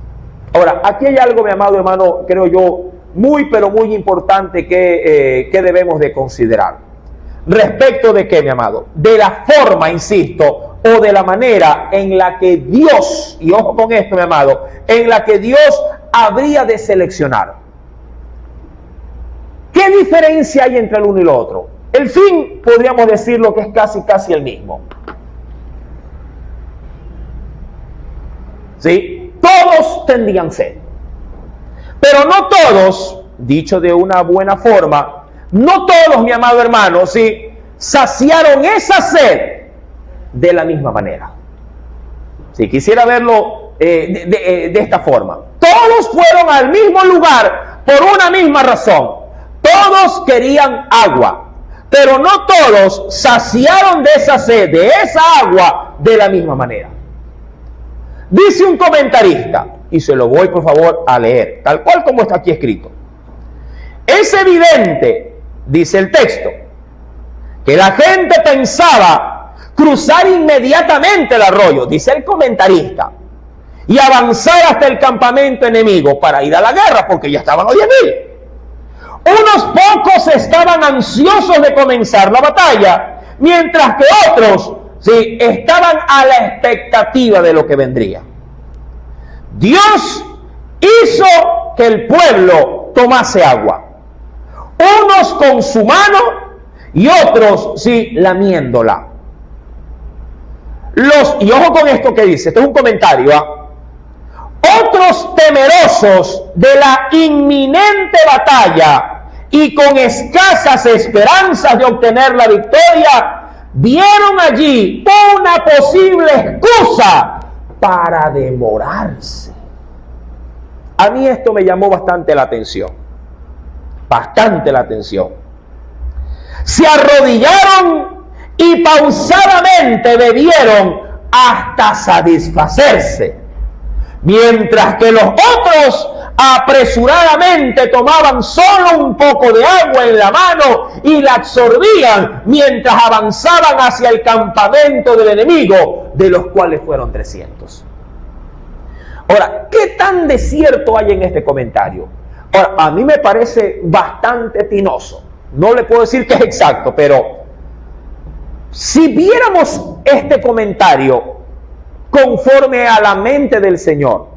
Ahora, aquí hay algo, mi amado hermano, creo yo, muy pero muy importante que debemos de considerar. ¿Respecto de qué, mi amado? De la forma, insisto, o de la manera en la que Dios, y ojo con esto, mi amado, en la que Dios habría de seleccionar. ¿Qué diferencia hay entre el uno y el otro? El fin, podríamos decirlo que es casi el mismo. ¿Sí? Todos tendrían sed. Pero no todos, dicho de una buena forma, no todos, mi amado hermano, ¿sí?, saciaron esa sed de la misma manera. Si quisiera verlo de esta forma. Todos fueron al mismo lugar por una misma razón. Todos querían agua, pero no todos saciaron de esa sed, de esa agua, de la misma manera. Dice un comentarista, y se lo voy por favor a leer, tal cual como está aquí escrito. Es evidente, dice el texto, que la gente pensaba cruzar inmediatamente el arroyo, dice el comentarista, y avanzar hasta el campamento enemigo para ir a la guerra, porque ya estaban los 10,000. Unos pocos estaban ansiosos de comenzar la batalla, mientras que otros, sí, estaban a la expectativa de lo que vendría. Dios hizo que el pueblo tomase agua, unos con su mano y otros, sí, lamiéndola. Y ojo con esto que dice, esto es un comentario, otros temerosos de la inminente batalla y con escasas esperanzas de obtener la victoria, vieron allí una posible excusa para demorarse. A mí esto me llamó bastante la atención. Se arrodillaron y pausadamente bebieron hasta satisfacerse, mientras que los otros apresuradamente tomaban solo un poco de agua en la mano y la absorbían mientras avanzaban hacia el campamento del enemigo, de los cuales fueron 300. Ahora, ¿qué tan de cierto hay en este comentario? Ahora, a mí me parece bastante tinoso. No le puedo decir que es exacto, pero si viéramos este comentario conforme a la mente del Señor,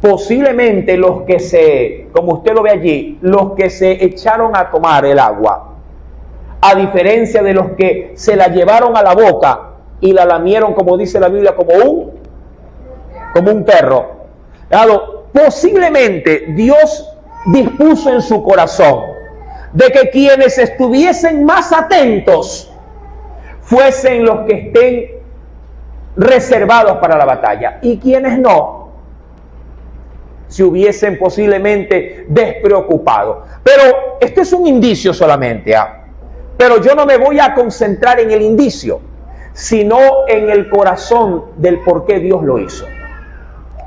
posiblemente los que como usted lo ve allí, los que se echaron a tomar el agua, a diferencia de los que se la llevaron a la boca y la lamieron, como dice la Biblia, como un perro, posiblemente Dios dispuso en su corazón de que quienes estuviesen más atentos fuesen los que estén reservados para la batalla, y quienes no se hubiesen posiblemente despreocupado. Pero esto es un indicio solamente, pero yo no me voy a concentrar en el indicio, sino en el corazón del por qué Dios lo hizo.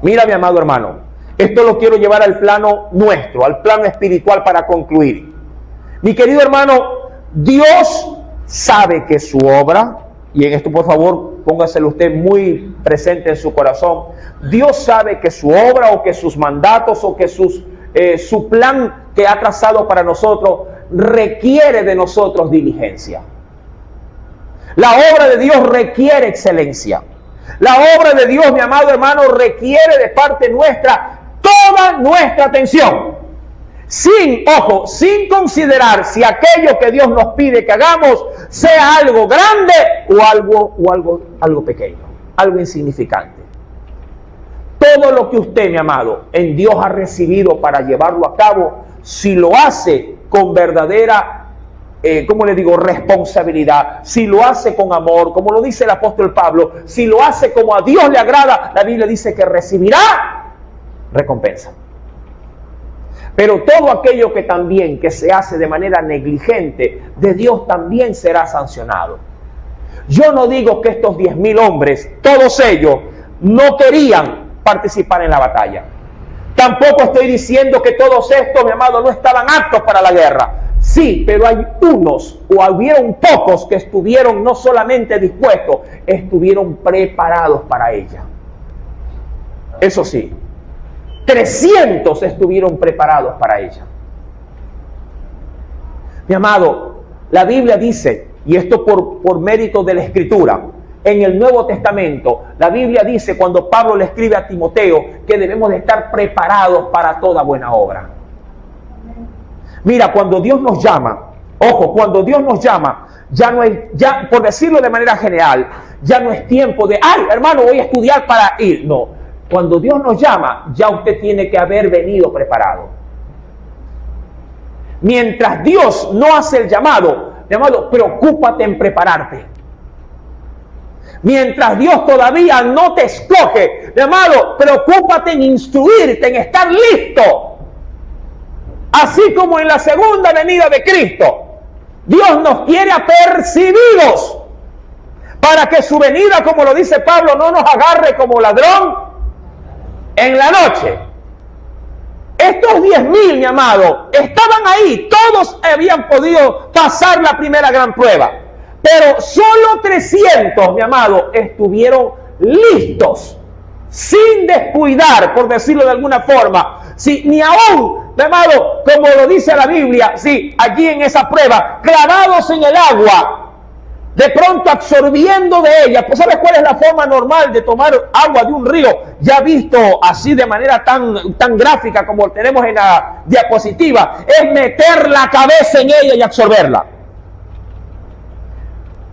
Mira, mi amado hermano, esto lo quiero llevar al plano nuestro, al plano espiritual, para concluir. Mi querido hermano, Dios sabe que su obra, y en esto por favor póngaselo usted muy presente en su corazón, Dios sabe que su obra, o que sus mandatos, o que su plan que ha trazado para nosotros requiere de nosotros diligencia. La obra de Dios requiere excelencia. La obra de Dios, mi amado hermano, requiere de parte nuestra toda nuestra atención, sin considerar si aquello que Dios nos pide que hagamos sea algo grande o algo pequeño, algo insignificante. Todo lo que usted, mi amado, en Dios ha recibido para llevarlo a cabo, si lo hace con verdadera responsabilidad, si lo hace con amor, como lo dice el apóstol Pablo, si lo hace como a Dios le agrada, la Biblia dice que recibirá recompensa. Pero todo aquello que se hace de manera negligente, de Dios también será sancionado. Yo no digo que estos 10,000 hombres, todos ellos, no querían participar en la batalla. Tampoco estoy diciendo que todos estos, mi amado, no estaban aptos para la guerra. Sí, pero hay unos, o hubieron pocos que estuvieron no solamente dispuestos, estuvieron preparados para ella. Eso sí, 300 estuvieron preparados para ella. Mi amado, la Biblia dice, y esto por mérito de la Escritura, en el Nuevo Testamento, la Biblia dice, cuando Pablo le escribe a Timoteo, que debemos de estar preparados para toda buena obra. Mira, cuando Dios nos llama, ojo, cuando Dios nos llama, ya por decirlo de manera general, ya no es tiempo de, ay, hermano, voy a estudiar para ir. No, cuando Dios nos llama, ya usted tiene que haber venido preparado. Mientras Dios no hace el llamado, preocúpate en prepararte. Mientras Dios todavía no te escoge, mi amado, preocúpate en instruirte, en estar listo. Así como en la segunda venida de Cristo, Dios nos quiere apercibidos para que su venida, como lo dice Pablo, no nos agarre como ladrón en la noche. Estos 10,000, mi amado, estaban ahí, todos habían podido pasar la primera gran prueba. Pero solo 300, mi amado, estuvieron listos, sin descuidar, por decirlo de alguna forma. Sí, ni aún, mi amado, como lo dice la Biblia, sí, allí en esa prueba, clavados en el agua, de pronto absorbiendo de ella. Pues ¿sabes cuál es la forma normal de tomar agua de un río? Ya visto así de manera tan gráfica como tenemos en la diapositiva, es meter la cabeza en ella y absorberla.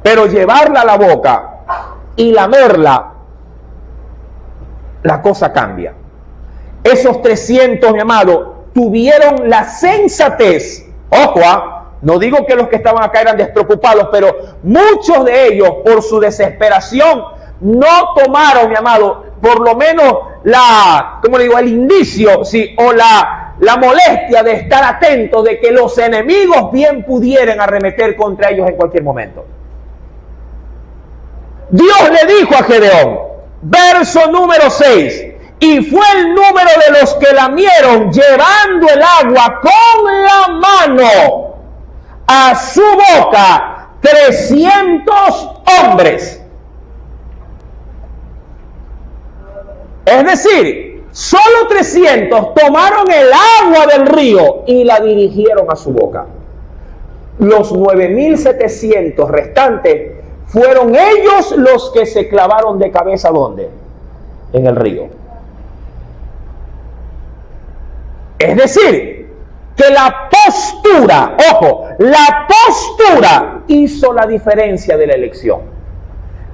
Pero llevarla a la boca y lamerla, la cosa cambia. Esos 300, mi amado, tuvieron la sensatez. Ojo, no digo que los que estaban acá eran despreocupados, pero muchos de ellos, por su desesperación, no tomaron, mi amado, por lo menos el indicio, ¿sí? O la molestia de estar atentos de que los enemigos bien pudieran arremeter contra ellos en cualquier momento. Dios le dijo a Gedeón, verso número 6, y fue el número de los que lamieron llevando el agua con la mano a su boca 300 hombres. Es decir, solo 300 tomaron el agua del río y la dirigieron a su boca. Los 9,700 restantes fueron ellos los que se clavaron de cabeza, ¿dónde? En el río. Es decir, que la postura, ojo, la postura hizo la diferencia de la elección.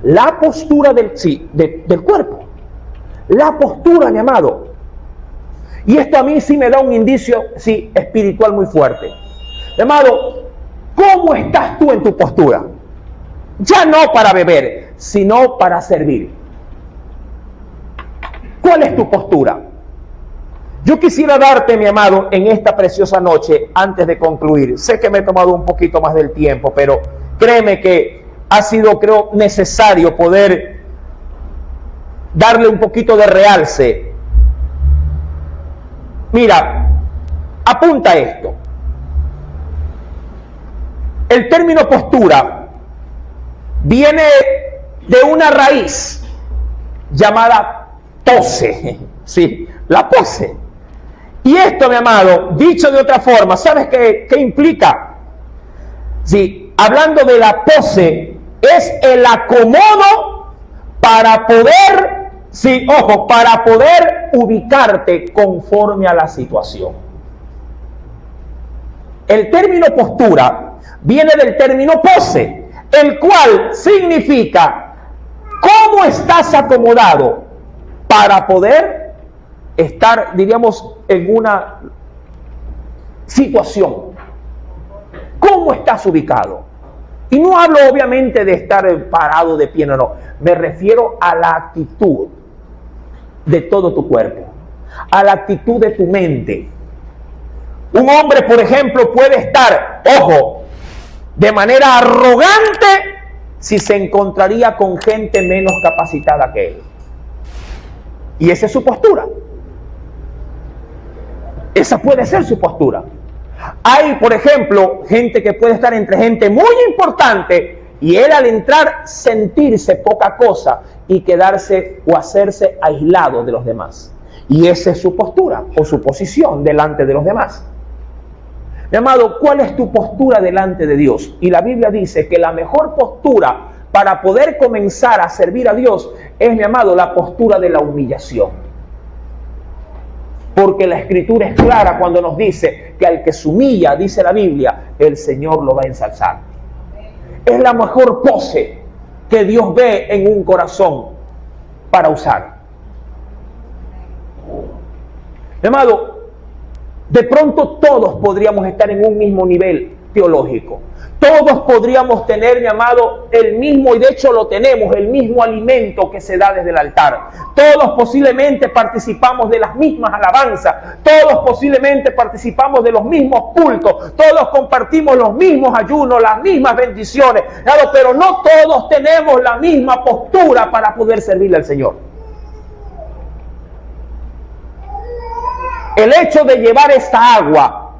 La postura del cuerpo. La postura, mi amado. Y esto a mí sí me da un indicio, sí, espiritual muy fuerte. Mi amado, ¿cómo estás tú en tu postura? Ya no para beber, sino para servir. ¿Cuál es tu postura? Yo quisiera darte, mi amado, en esta preciosa noche, antes de concluir. Sé que me he tomado un poquito más del tiempo, pero créeme que ha sido, creo, necesario poder darle un poquito de realce. Mira, apunta esto. El término postura viene de una raíz llamada pose, sí, la pose. Y esto, mi amado, dicho de otra forma, ¿sabes qué implica? Sí, hablando de la pose, es el acomodo para poder, sí, ojo, para poder ubicarte conforme a la situación. El término postura viene del término pose, el cual significa cómo estás acomodado para poder estar, diríamos, en una situación. ¿Cómo estás ubicado? Y no hablo obviamente de estar parado de pie, no. Me refiero a la actitud de todo tu cuerpo, a la actitud de tu mente. Un hombre, por ejemplo, puede estar, ojo, de manera arrogante si se encontraría con gente menos capacitada que él. Y esa es su postura. Esa puede ser su postura. Hay, por ejemplo, gente que puede estar entre gente muy importante y él al entrar sentirse poca cosa y quedarse o hacerse aislado de los demás. Y esa es su postura o su posición delante de los demás. Mi amado, ¿cuál es tu postura delante de Dios? Y la Biblia dice que la mejor postura para poder comenzar a servir a Dios es, mi amado, la postura de la humillación. Porque la Escritura es clara cuando nos dice que al que se humilla, dice la Biblia, el Señor lo va a ensalzar. Es la mejor pose que Dios ve en un corazón para usar. Mi amado, de pronto todos podríamos estar en un mismo nivel teológico. Todos podríamos tener, mi amado, el mismo, y de hecho lo tenemos, el mismo alimento que se da desde el altar. Todos posiblemente participamos de las mismas alabanzas. Todos posiblemente participamos de los mismos cultos. Todos compartimos los mismos ayunos, las mismas bendiciones. Claro, pero no todos tenemos la misma postura para poder servirle al Señor. El hecho de llevar esta agua,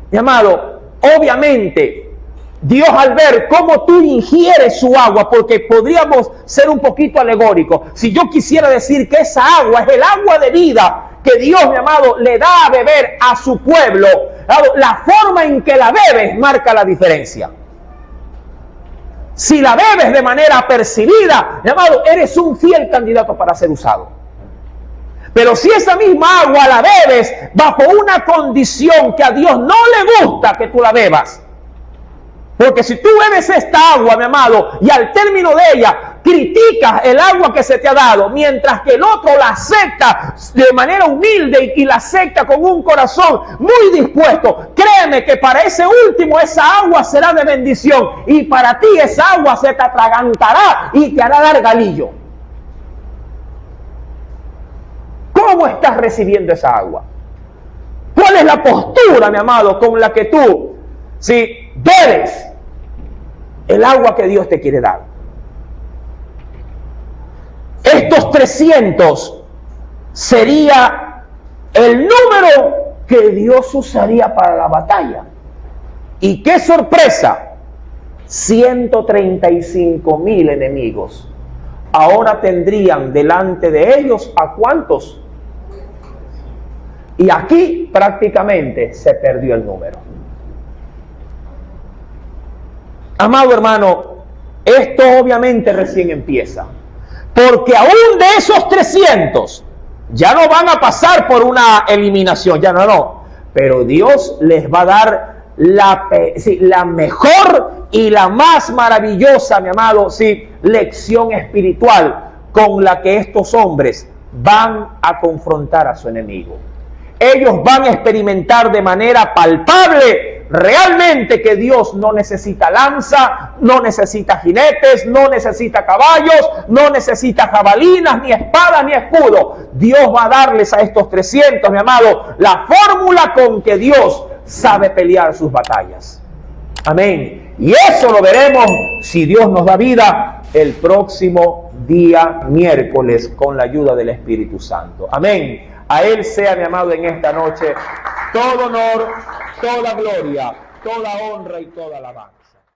mi amado, obviamente, Dios al ver cómo tú ingieres su agua, porque podríamos ser un poquito alegóricos, si yo quisiera decir que esa agua es el agua de vida que Dios, mi amado, le da a beber a su pueblo, la forma en que la bebes marca la diferencia. Si la bebes de manera apercibida, mi amado, eres un fiel candidato para ser usado. Pero si esa misma agua la bebes bajo una condición que a Dios no le gusta que tú la bebas, porque si tú bebes esta agua, mi amado, y al término de ella criticas el agua que se te ha dado, mientras que el otro la acepta de manera humilde y la acepta con un corazón muy dispuesto, créeme que para ese último esa agua será de bendición y para ti esa agua se te atragantará y te hará dar galillo. ¿Cómo estás recibiendo esa agua? ¿Cuál es la postura, mi amado, con la que tú, si bebes el agua que Dios te quiere dar? Estos 300 sería el número que Dios usaría para la batalla. Y qué sorpresa, 135,000 enemigos. Ahora tendrían delante de ellos ¿a cuántos? Y aquí prácticamente se perdió el número. Amado hermano, esto obviamente recién empieza. Porque aún de esos 300 ya no van a pasar por una eliminación, ya no. Pero Dios les va a dar la mejor y la más maravillosa, mi amado, lección espiritual con la que estos hombres van a confrontar a su enemigo. Ellos van a experimentar de manera palpable realmente que Dios no necesita lanza, no necesita jinetes, no necesita caballos, no necesita jabalinas, ni espadas, ni escudo. Dios va a darles a estos 300, mi amado, la fórmula con que Dios sabe pelear sus batallas. Amén. Y eso lo veremos, si Dios nos da vida, el próximo día miércoles con la ayuda del Espíritu Santo. Amén. A Él sea, mi amado, en esta noche todo honor, toda gloria, toda honra y toda alabanza.